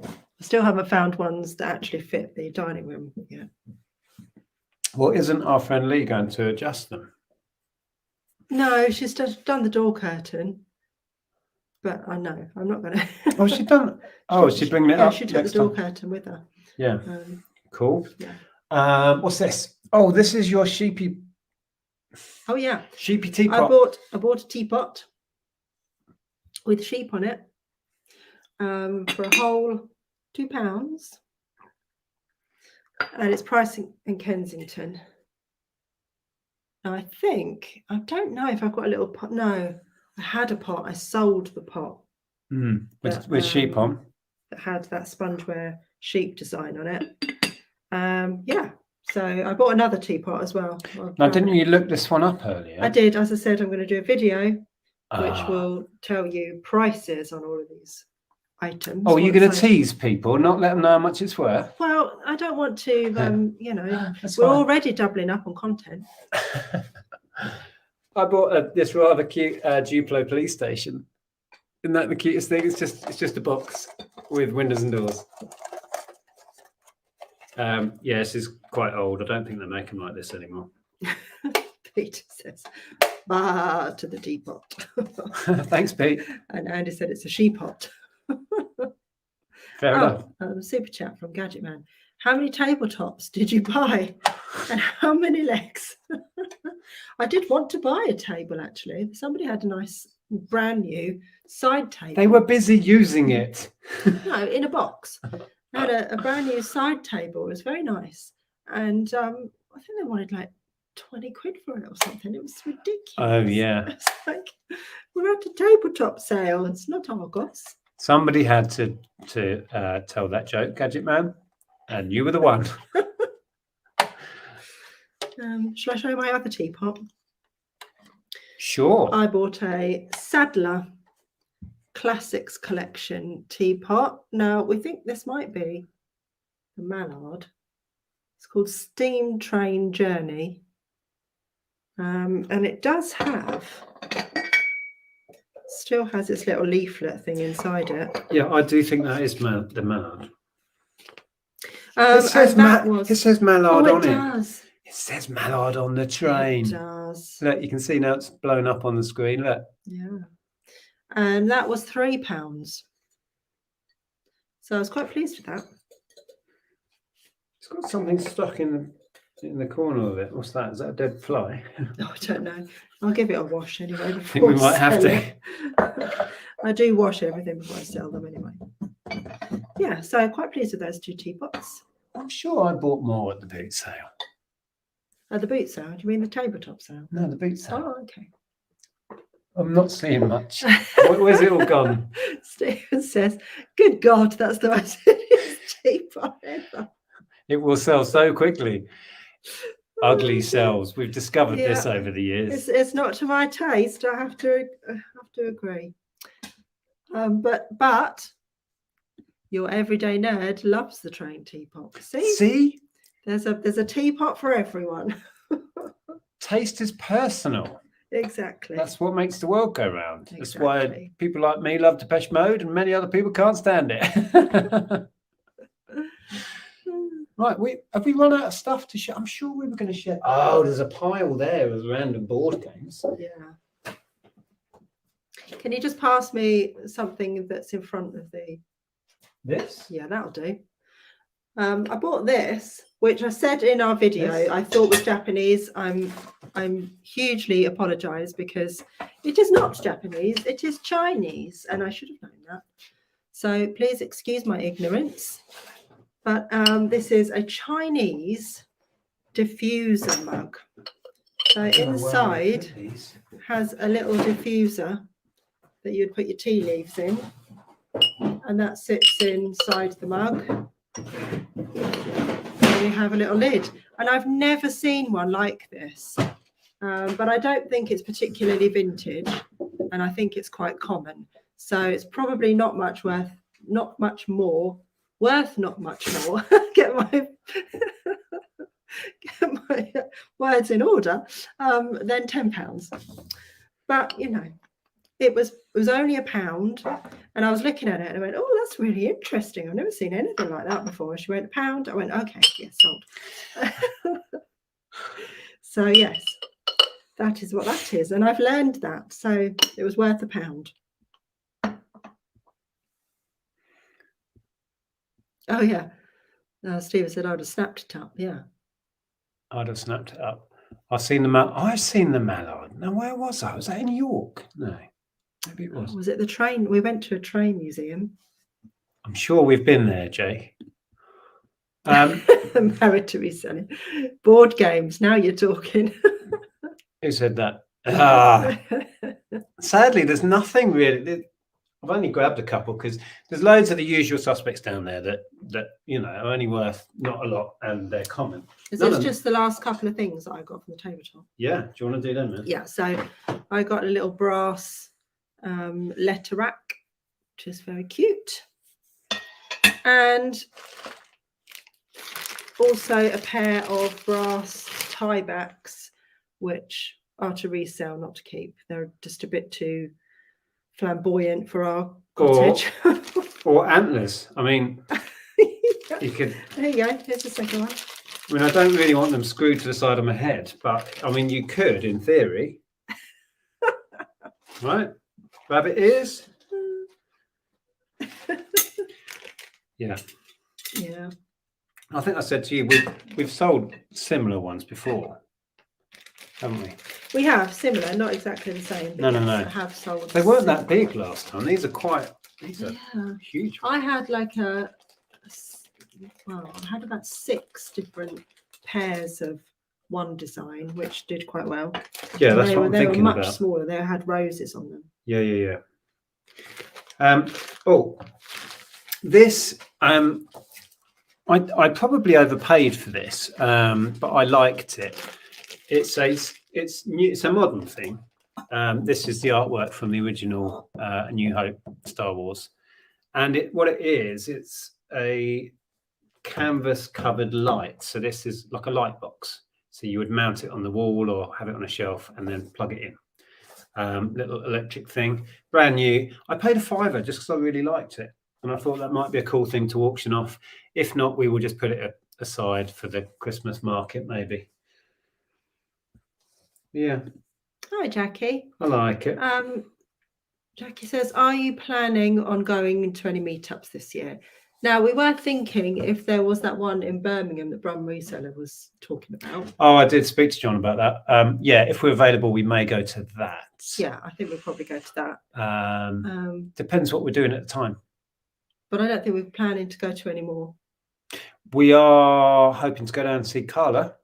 I still haven't found ones that actually fit the dining room yet. Well, isn't our friend Lee going to adjust them? No, she's done the door curtain. But I know I'm not going to. Oh, she's done. Oh, she's bringing it up. She took the door curtain with her. Yeah. Cool. Yeah. What's this? Oh, this is your sheepy. Oh yeah. Sheepy teapot. I bought a teapot with sheep on it for a whole £2, and it's pricing in Kensington. Now I don't know if I've got a little pot. No. I had a pot. I sold the pot. With sheep on. That had that spongeware sheep design on it. Yeah. So I bought another teapot as well. Now, didn't you look this one up earlier? I did. As I said, I'm going to do a video which will tell you prices on all of these items. Oh, you're going to tease people, not let them know how much it's worth? Well, I don't want to, we're fine. already doubling up on content. I bought this rather cute Duplo police station. Isn't that the cutest thing? It's just a box with windows and doors. Yeah, this is quite old. I don't think they make them like this anymore. Peter says, "Bah" to the teapot. Thanks, Pete. And Andy said it's a sheepot. Fair enough. Super chat from Gadget Man. How many tabletops did you buy? And how many legs? I did want to buy a table, actually. Somebody had a nice brand new side table. They were busy using it. No, in a box. They had a brand new side table. It was very nice. And I think they wanted like 20 quid for it or something. It was ridiculous. Oh, yeah. It's like, we're at a tabletop sale. It's not Argos. Somebody had to tell that joke, Gadget Man, and you were the one. Shall I show you my other teapot? Sure. I bought a Sadler Classics Collection teapot. Now, we think this might be the Mallard. It's called Steam Train Journey. And it does have, still has its little leaflet thing inside it. Yeah, I do think that is the Mallard. It says Mallard on it. Does. It says Mallard on the train. It does. Look, you can see now it's blown up on the screen. Look. Yeah. And that was £3. So I was quite pleased with that. It's got something stuck in the corner of it. What's that? Is that a dead fly? Oh, I don't know. I'll give it a wash anyway. I think we might have to. I do wash everything before I sell them anyway. Yeah, so I'm quite pleased with those 2 teapots. I'm sure I bought more at the boot sale. At the boot sale? Do you mean the tabletop sale? No, the boot sale. Oh, okay. I'm not seeing much. Where's it all gone? Stephen says, good God, that's the most teapot ever. It will sell so quickly. Ugly sells. We've discovered this over the years. It's not to my taste. I have to agree. But your everyday nerd loves the train teapot. See? There's a teapot for everyone. Taste is personal. Exactly. That's what makes the world go round. Exactly. That's why people like me love Depeche Mode and many other people can't stand it. Right, have we run out of stuff to share? I'm sure we were going to share. Oh, there's a pile there of random board games. Yeah. Can you just pass me something that's in front of This? Yeah, that'll do. I bought this, which I said in our video, I thought was Japanese. I'm hugely apologise because it is not Japanese, it is Chinese, and I should have known that. So please excuse my ignorance. But this is a Chinese diffuser mug. So inside has a little diffuser that you'd put your tea leaves in, and that sits inside the mug. you have a little lid. And I've never seen one like this. But I don't think it's particularly vintage, and I think it's quite common. So it's probably not much more. get my words in order. Than £10. But you know, it was only £1, and I was looking at it and I went, "Oh, that's really interesting. I've never seen anything like that before." She went, £1. I went, "Okay, yes, sold." So yes. That is what that is. And I've learned that. So it was worth £1. Oh, yeah. Steve said I'd have snapped it up. Yeah. I'd have snapped it up. I've seen the mallard. Now, where was I? Was that in York? No. Maybe it was. Was it the train? We went to a train museum. I'm sure we've been there, Jay. Married to reselling. Board games. Now you're talking. Who said that? Sadly, there's nothing really. I've only grabbed a couple because there's loads of the usual suspects down there that you know are only worth not a lot and they're common. Is this just the last couple of things that I got from the tabletop? Yeah. Do you want to do them, man? Yeah. So I got a little brass letter rack, which is very cute, and also a pair of brass tiebacks, which are to resell, not to keep. They're just a bit too flamboyant for our cottage. Or antlers. I mean, you could. There you go. Here's the second one. I mean, I don't really want them screwed to the side of my head, but I mean, you could, in theory. Right? Rabbit ears. Yeah. Yeah. I think I said to you, we've sold similar ones before, haven't we? We have similar, not exactly the same. But No. I have sold. They weren't that big last time. These are huge. I had like I had about 6 different pairs of one design, which did quite well. Yeah, that's what I'm thinking about. They were much smaller. They had roses on them. Yeah. This I probably overpaid for this, but I liked it. It's new. It's a modern thing. This is the artwork from the original A New Hope Star Wars, and what it is, it's a canvas covered light. So this is like a light box. So you would mount it on the wall or have it on a shelf and then plug it in. Little electric thing, brand new. I paid £5 just because I really liked it, and I thought that might be a cool thing to auction off. If not, we will just put it aside for the Christmas market, maybe. Yeah. Hi, Jackie. I like it. Jackie says, "Are you planning on going to any meetups this year?" Now, we were thinking if there was that one in Birmingham that Brum Reseller was talking about. Oh, I did speak to John about that. Yeah, if we're available, we may go to that. Yeah, I think we'll probably go to that. Depends what we're doing at the time. But I don't think we're planning to go to any more. We are hoping to go down and see Carla.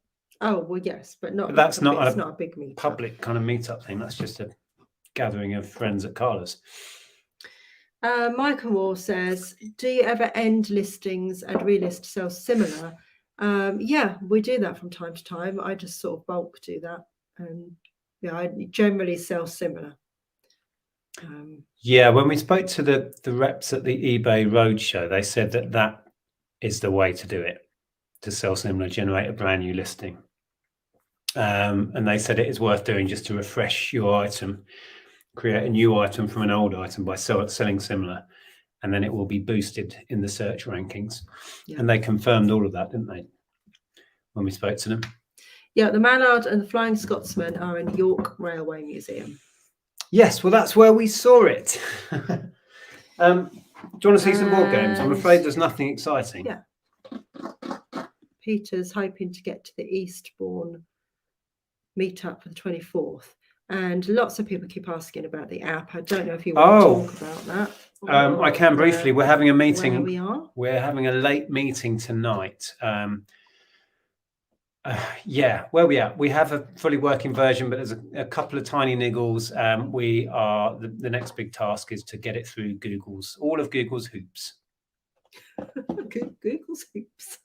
Oh, well, yes, but not. But that's not a big meetup. Public kind of meetup thing. That's just a gathering of friends at Carla's. Michael Moore says, "Do you ever end listings and relist sales similar?" Yeah, we do that from time to time. I just sort of bulk do that, and yeah, I generally sell similar. Yeah, when we spoke to the reps at the eBay Roadshow, they said that is the way to do it, to sell similar, generate a brand new listing. And they said it is worth doing just to refresh your item, create a new item from an old item by selling similar, and then it will be boosted in the search rankings. Yeah. And they confirmed all of that, didn't they, when we spoke to them? Yeah, the Mallard and the Flying Scotsman are in York Railway Museum. Yes, well, that's where we saw it. Do you want to see some board games? I'm afraid there's nothing exciting. Yeah. Peter's hoping to get to the Eastbourne meetup for the 24th. And lots of people keep asking about the app. I don't know if you want to talk about that. I can briefly. We're having a meeting. Where we are. We're having a late meeting tonight. Yeah, where we at? We have a fully working version, but there's a couple of tiny niggles. We are the next big task is to get it through all of Google's hoops. Google's hoops.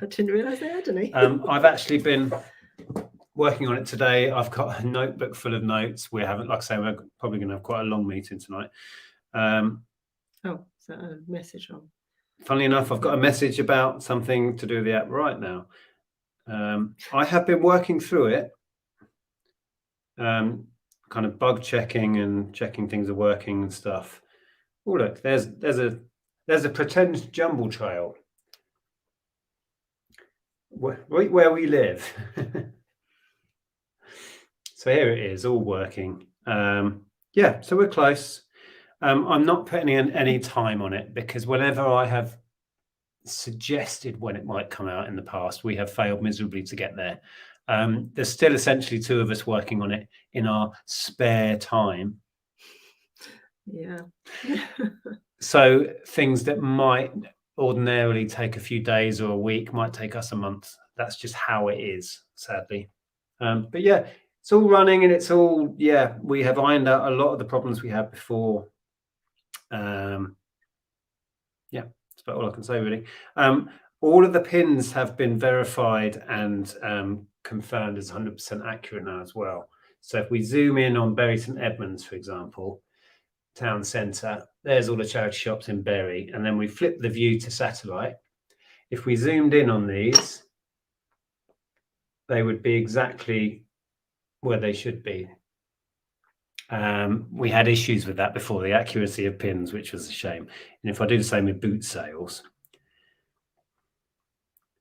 I didn't realise they had any. I've actually been working on it today. I've got a notebook full of notes. We haven't, like I say, we're probably going to have quite a long meeting tonight. Oh, is that a message on? Funnily enough, I've got a message about something to do with the app right now. I have been working through it, kind of bug checking and checking things are working and stuff. Oh, look, there's a pretend jumble trail right where we live. So here it is, all working. Yeah, so we're close. I'm not putting in any time on it because whenever I have suggested when it might come out in the past, we have failed miserably to get there. There's still essentially two of us working on it in our spare time. Yeah. So things that might ordinarily take a few days or a week might take us a month. That's just how it is, sadly. But yeah, it's all running and it's all, yeah, we have ironed out a lot of the problems we had before. Yeah, that's about all I can say, really. All of the pins have been verified and confirmed as 100% accurate now as well. So if we zoom in on Bury St Edmunds, for example, town centre, there's all the charity shops in Bury, and then we flip the view to satellite. If we zoomed in on these, they would be exactly where they should be. We had issues with that before, the accuracy of pins, which was a shame. And if I do the same with boot sales.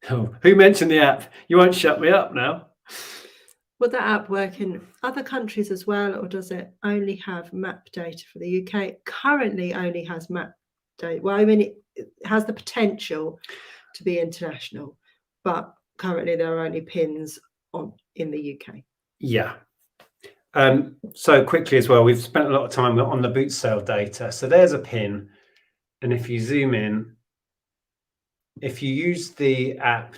Oh, who mentioned the app? You won't shut me up now. Would that app work in other countries as well, or does it only have map data for the UK? It currently only has map data. Well, I mean, it has the potential to be international, but currently there are only pins in the UK. Yeah. So quickly as well, we've spent a lot of time on the boot sale data. So there's a pin, and if you zoom in, if you use the app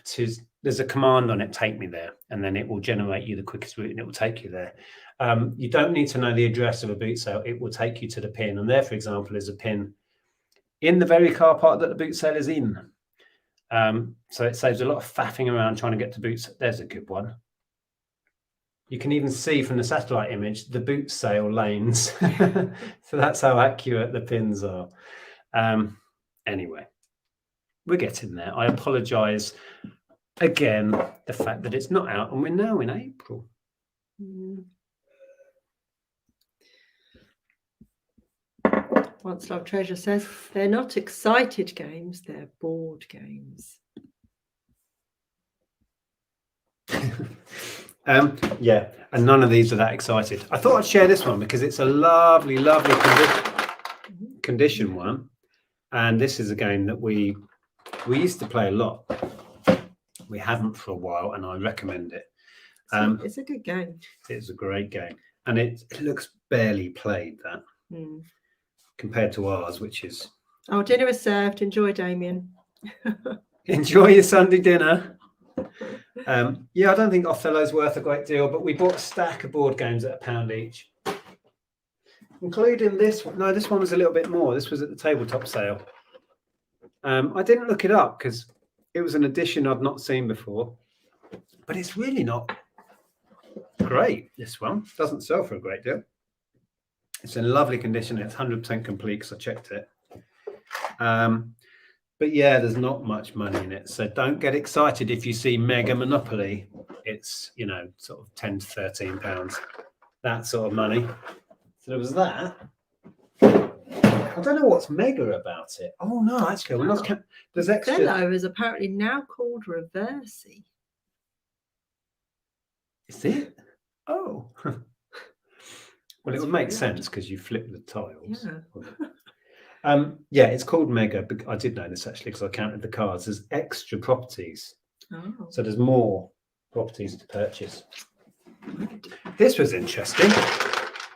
there's a command on it, take me there, and then it will generate you the quickest route and it will take you there. You don't need to know the address of a boot sale. It will take you to the pin. And there, for example, is a pin in the very car park that the boot sale is in. So it saves a lot of faffing around trying to get to boots. There's a good one. You can even see from the satellite image the boot sale lanes. So that's how accurate the pins are. Anyway, we're getting there. I apologise again, the fact that it's not out and we're now in April. Once Love Treasure says they're not excited games, they're board games. Yeah, and none of these are that excited. I thought I'd share this one because it's a lovely, lovely condition one. And this is a game that we used to play a lot. We haven't for a while, and I recommend it. It's a good game. It's a great game, and it looks barely played, that compared to ours, which is. Oh, dinner is served. Enjoy, Damien. Enjoy your Sunday dinner. Yeah, I don't think Othello's worth a great deal, but we bought a stack of board games at £1 each, including this one. No, this one was a little bit more. This was at the tabletop sale. I didn't look it up because it was an edition I'd not seen before, but it's really not great. This one doesn't sell for a great deal. It's in lovely condition. It's 100% complete because I checked it. But yeah, there's not much money in it. So don't get excited if you see Mega Monopoly. It's, you know, sort of £10 to £13, that sort of money. So there was that. I don't know what's mega about it. Oh no, actually, we're not. There's extra. Othello is apparently now called Reversi. Is it? Oh. Well, it would make sense because you flip the tiles. Yeah. Yeah, it's called Mega. I did know this actually because I counted the cards. There's extra properties. Oh. So there's more properties to purchase. This was interesting.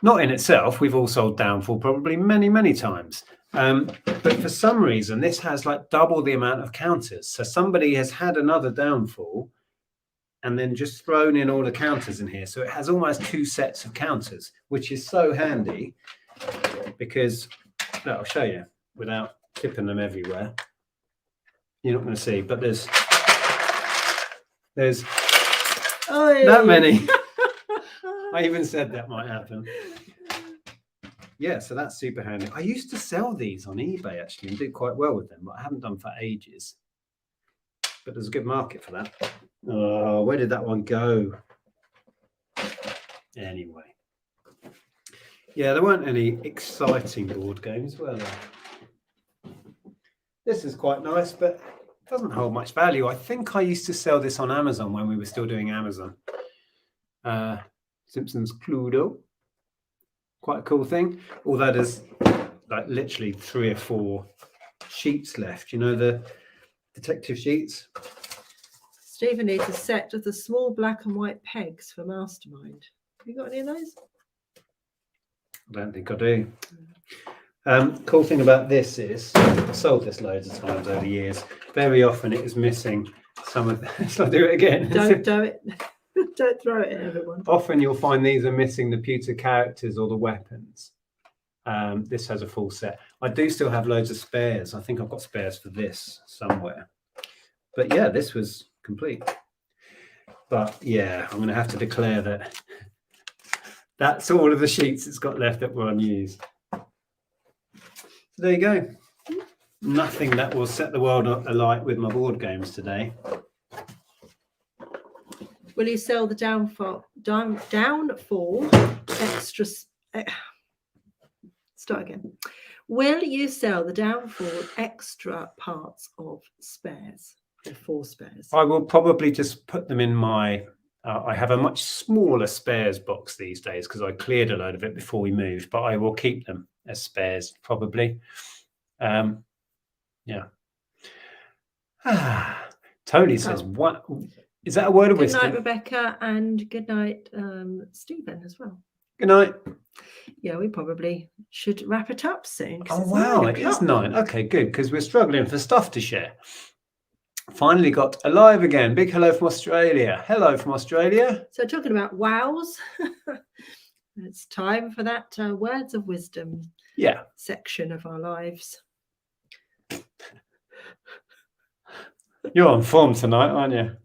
Not in itself. We've all sold Downfall probably many, many times. But for some reason, this has like double the amount of counters. So somebody has had another Downfall and then just thrown in all the counters in here. So it has almost 2 sets of counters, which is so handy because, look, I'll show you without tipping them everywhere. You're not going to see, but there's There's Oi. that many. I even said that might happen. Yeah, so that's super handy. I used to sell these on eBay actually and did quite well with them, but I haven't done for ages. But there's a good market for that. Oh, where did that one go? Anyway. Yeah, there weren't any exciting board games, were there? This is quite nice, but it doesn't hold much value. I think I used to sell this on Amazon when we were still doing Amazon. Simpsons Cluedo. Quite a cool thing. Although there's like literally 3 or 4 sheets left. You know, the detective sheets? Stephen needs a set of the small black and white pegs for Mastermind. Have you got any of those? I don't think I do. Cool thing about this is, I've sold this loads of times over the years. Very often it is missing some of shall I do it again? Don't do it. Don't throw it at everyone. Often you'll find these are missing the pewter characters or the weapons. This has a full set. I do still have loads of spares. I think I've got spares for this somewhere. But yeah, this was complete. But yeah, I'm going to have to declare that that's all of the sheets it's got left that were unused. So there you go. Nothing that will set the world alight with my board games today. Will you sell the downfall extra? Start again. Will you sell the downfall extra parts of spares or 4 spares? I will probably just put them in my. I have a much smaller spares box these days because I cleared a load of it before we moved, but I will keep them as spares probably. Yeah. Tony says, "What is that? A word of wisdom?" Good night, Rebecca, and good night, Stephen, as well. Good night. Yeah, we probably should wrap it up soon. Oh wow, it is 9. Okay, good, because we're struggling for stuff to share. Finally got alive again. Big hello from Australia. Hello from Australia. So talking about wows, it's time for that words of wisdom section of our lives. You're on form tonight, aren't you?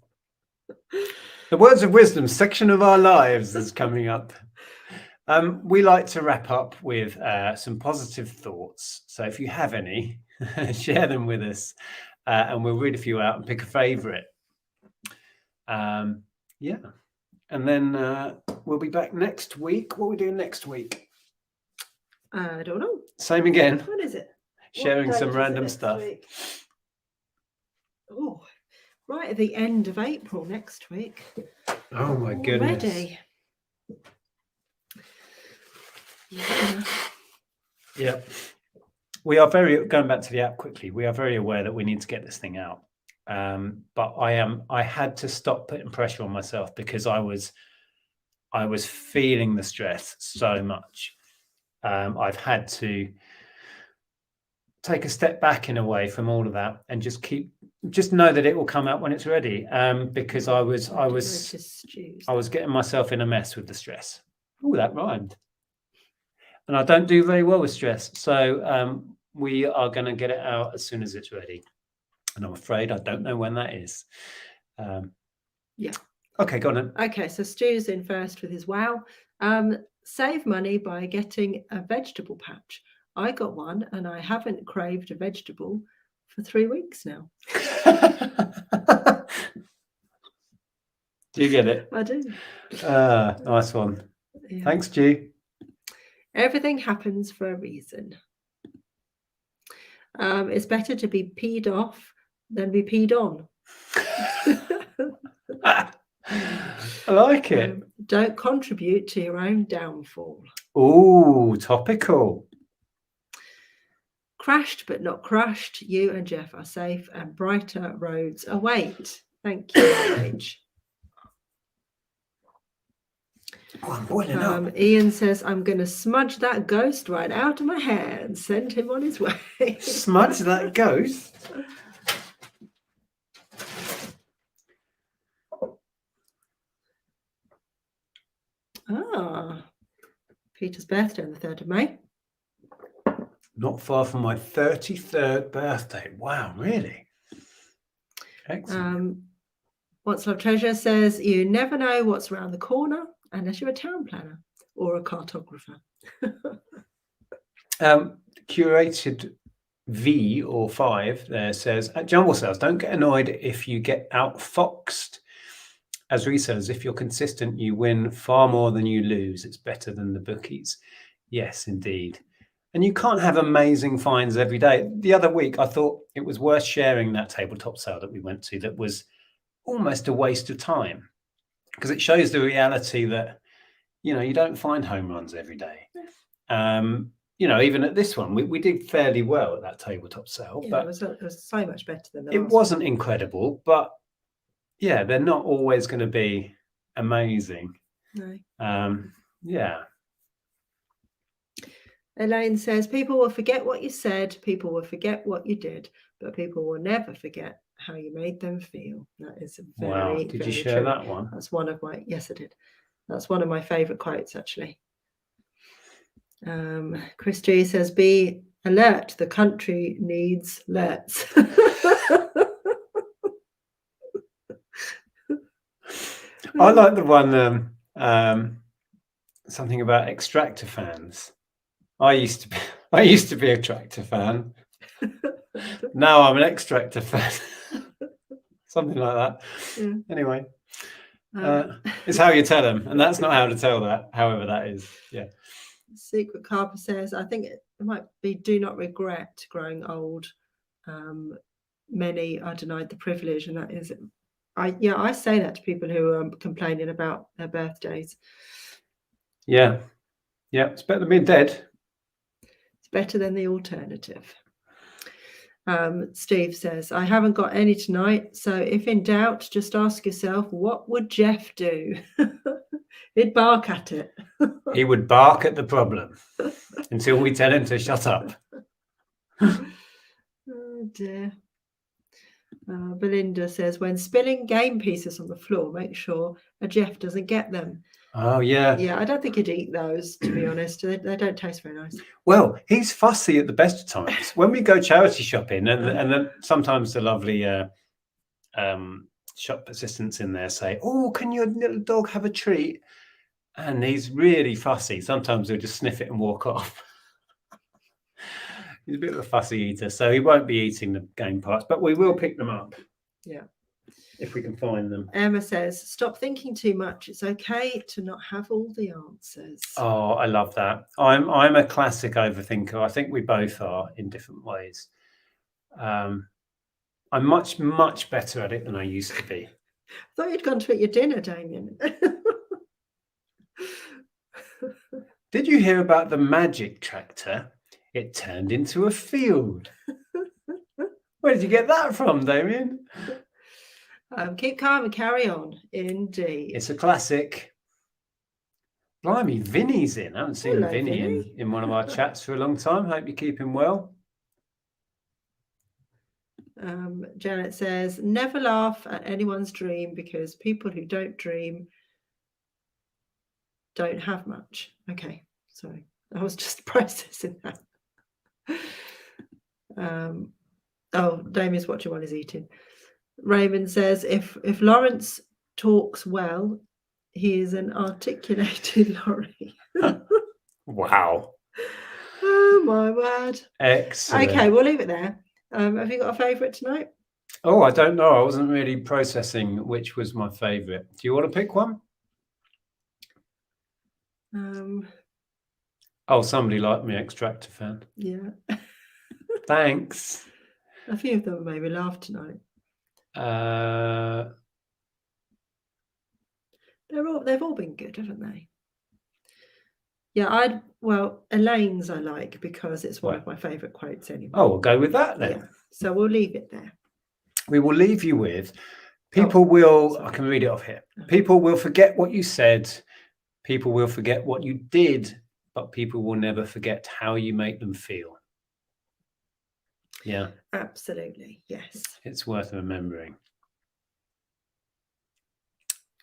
The words of wisdom section of our lives is coming up. We like to wrap up with some positive thoughts. So if you have any, share them with us. And we'll read a few out and pick a favorite. Yeah. And then we'll be back next week. What are we doing next week? I don't know. Same again. What is it? Sharing some random stuff. Oh, right at the end of April next week. Oh my goodness. Already. Yeah. We are going back to the app quickly. We are very aware that we need to get this thing out. But I had to stop putting pressure on myself because I was feeling the stress so much. I've had to take a step back in a way from all of that and just know that it will come out when it's ready. Because I was getting myself in a mess with the stress. Oh, that rhymed. And I don't do very well with stress. So we are going to get it out as soon as it's ready. And I'm afraid I don't know when that is. Yeah. Okay, go on then. Okay, so Stu's in first with his wow. Save money by getting a vegetable patch. I got one and I haven't craved a vegetable for 3 weeks now. Do you get it? I do. Nice one. Yeah. Thanks, Stu. Everything happens for a reason. It's better to be peed off than be peed on. I like it. Don't contribute to your own downfall. Ooh, topical. Crashed but not crushed. You and Jeff are safe and brighter roads await. Thank you, Rach. Oh, I'm boiling up. Ian says, I'm going to smudge that ghost right out of my hair and send him on his way. Smudge that ghost? Peter's birthday on the 3rd of May. Not far from my 33rd birthday. Wow, really? Excellent. Once Love Treasure says, you never know what's around the corner unless you're a town planner or a cartographer. Curated V or 5 there says, at jumble sales, don't get annoyed if you get outfoxed. As resellers, if you're consistent, you win far more than you lose. It's better than the bookies. Yes, indeed. And you can't have amazing finds every day. The other week, I thought it was worth sharing that tabletop sale that we went to that was almost a waste of time, because it shows the reality that, you know, you don't find home runs every day. You know, even at this one, we did fairly well at that tabletop sale. Yeah, but it was so much better than the it last wasn't one. incredible, but yeah, they're not always going to be amazing. No. Yeah. Elaine says, people will forget what you said, people will forget what you did, but people will never forget how you made them feel. That is very, Wow. Did very you share true. that one? That's one of my, yes, I did. That's one of my favorite quotes, actually. Chris G says, be alert, the country needs alerts. I like the one, something about extractor fans. I used to be a tractor fan. Now I'm an extractor fan. Something like that. Yeah. Anyway, it's how you tell them, and that's not how to tell that. However, that is. Yeah. Secret Carper says, I think it might be do not regret growing old. Many are denied the privilege, and that is, I say that to people who are complaining about their birthdays. Yeah. Yeah. It's better than being dead. It's better than the alternative. Steve says, I haven't got any tonight, so if in doubt, just ask yourself, what would Jeff do? He'd bark at it. He would bark at the problem until we tell him to shut up. Oh dear. Belinda says, when spilling game pieces on the floor, make sure a Jeff doesn't get them. Oh, yeah. Yeah, I don't think he'd eat those, to be honest. They don't taste very nice. Well, he's fussy at the best of times. When we go charity shopping, and then sometimes the lovely shop assistants in there say, oh, can your little dog have a treat? And he's really fussy. Sometimes he'll just sniff it and walk off. He's a bit of a fussy eater, so he won't be eating the game parts, but we will pick them up. Yeah. If we can find them. Emma says, stop thinking too much. It's okay to not have all the answers. Oh, I love that. I'm a classic overthinker. I think we both are in different ways. I'm much, much better at it than I used to be. I thought you'd gone to eat your dinner, Damien. Did you hear about the magic tractor? It turned into a field. Where did you get that from, Damien? Keep calm and carry on. Indeed. It's a classic. Blimey, Vinny's in. I haven't seen Hello, Vinny Vinny. in one of our chats for a long time. Hope you keep him well. Janet says, never laugh at anyone's dream because people who don't dream don't have much. Okay, sorry. I was just processing that. Damien's watching while he's eating. Raymond says, if Lawrence talks well, he is an articulated lorry. Wow. Oh my word. Excellent. Okay, we'll leave it there. Have you got a favourite tonight? Oh, I don't know. I wasn't really processing which was my favourite. Do you want to pick one? Oh, somebody like me, extractor fan. Yeah. Thanks. A few of them made me laugh tonight. They've all been good, haven't they? Yeah, Elaine's I like because it's one of my favourite quotes anyway. Oh, we'll go with that then. Yeah. So we'll leave it there. We will leave you with, people will, I can read it off here. People will forget what you said. People will forget what you did, but people will never forget how you make them feel. Yeah. Absolutely. Yes. It's worth remembering.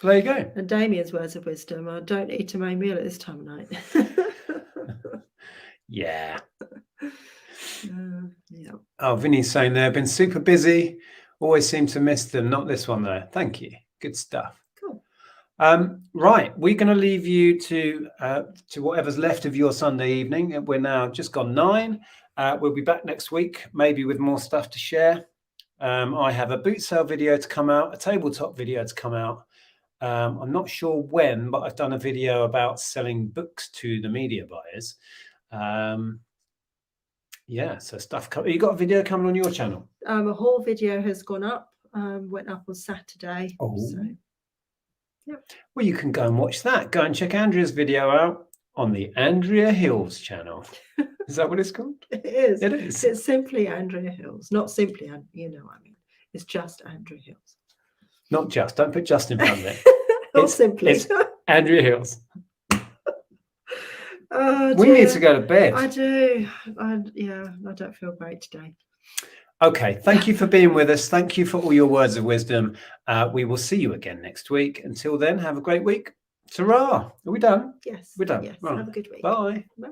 There you go. And Damien's words of wisdom are, don't eat a main meal at this time of night. Yeah. Yeah. Oh, Vinny's saying they've been super busy. Always seem to miss them. Not this one though. Thank you. Good stuff. Cool. Right, we're going to leave you to whatever's left of your Sunday evening. We're now just gone 9. We'll be back next week, maybe with more stuff to share. I have a boot sale video to come out, a tabletop video to come out. I'm not sure when, but I've done a video about selling books to the media buyers. Yeah, so stuff. You got a video coming on your channel? A haul video has gone up. Went up on Saturday. Oh. So, yeah. Well, you can go and watch that. Go and check Andrea's video out on the Andrea Hills channel. Is that what it's called? It is. It is. It's simply Andrea Hills. Not simply, you know what I mean. It's just Andrea Hills. Not just. Don't put just in front of it. Not simply. It's Andrea Hills. Oh, we need to go to bed. I do. I don't feel great today. Okay. Thank you for being with us. Thank you for all your words of wisdom. We will see you again next week. Until then, have a great week. Ta-ra. Are we done? Yes. We're done. Yes. Right. Have a good week. Bye. Bye.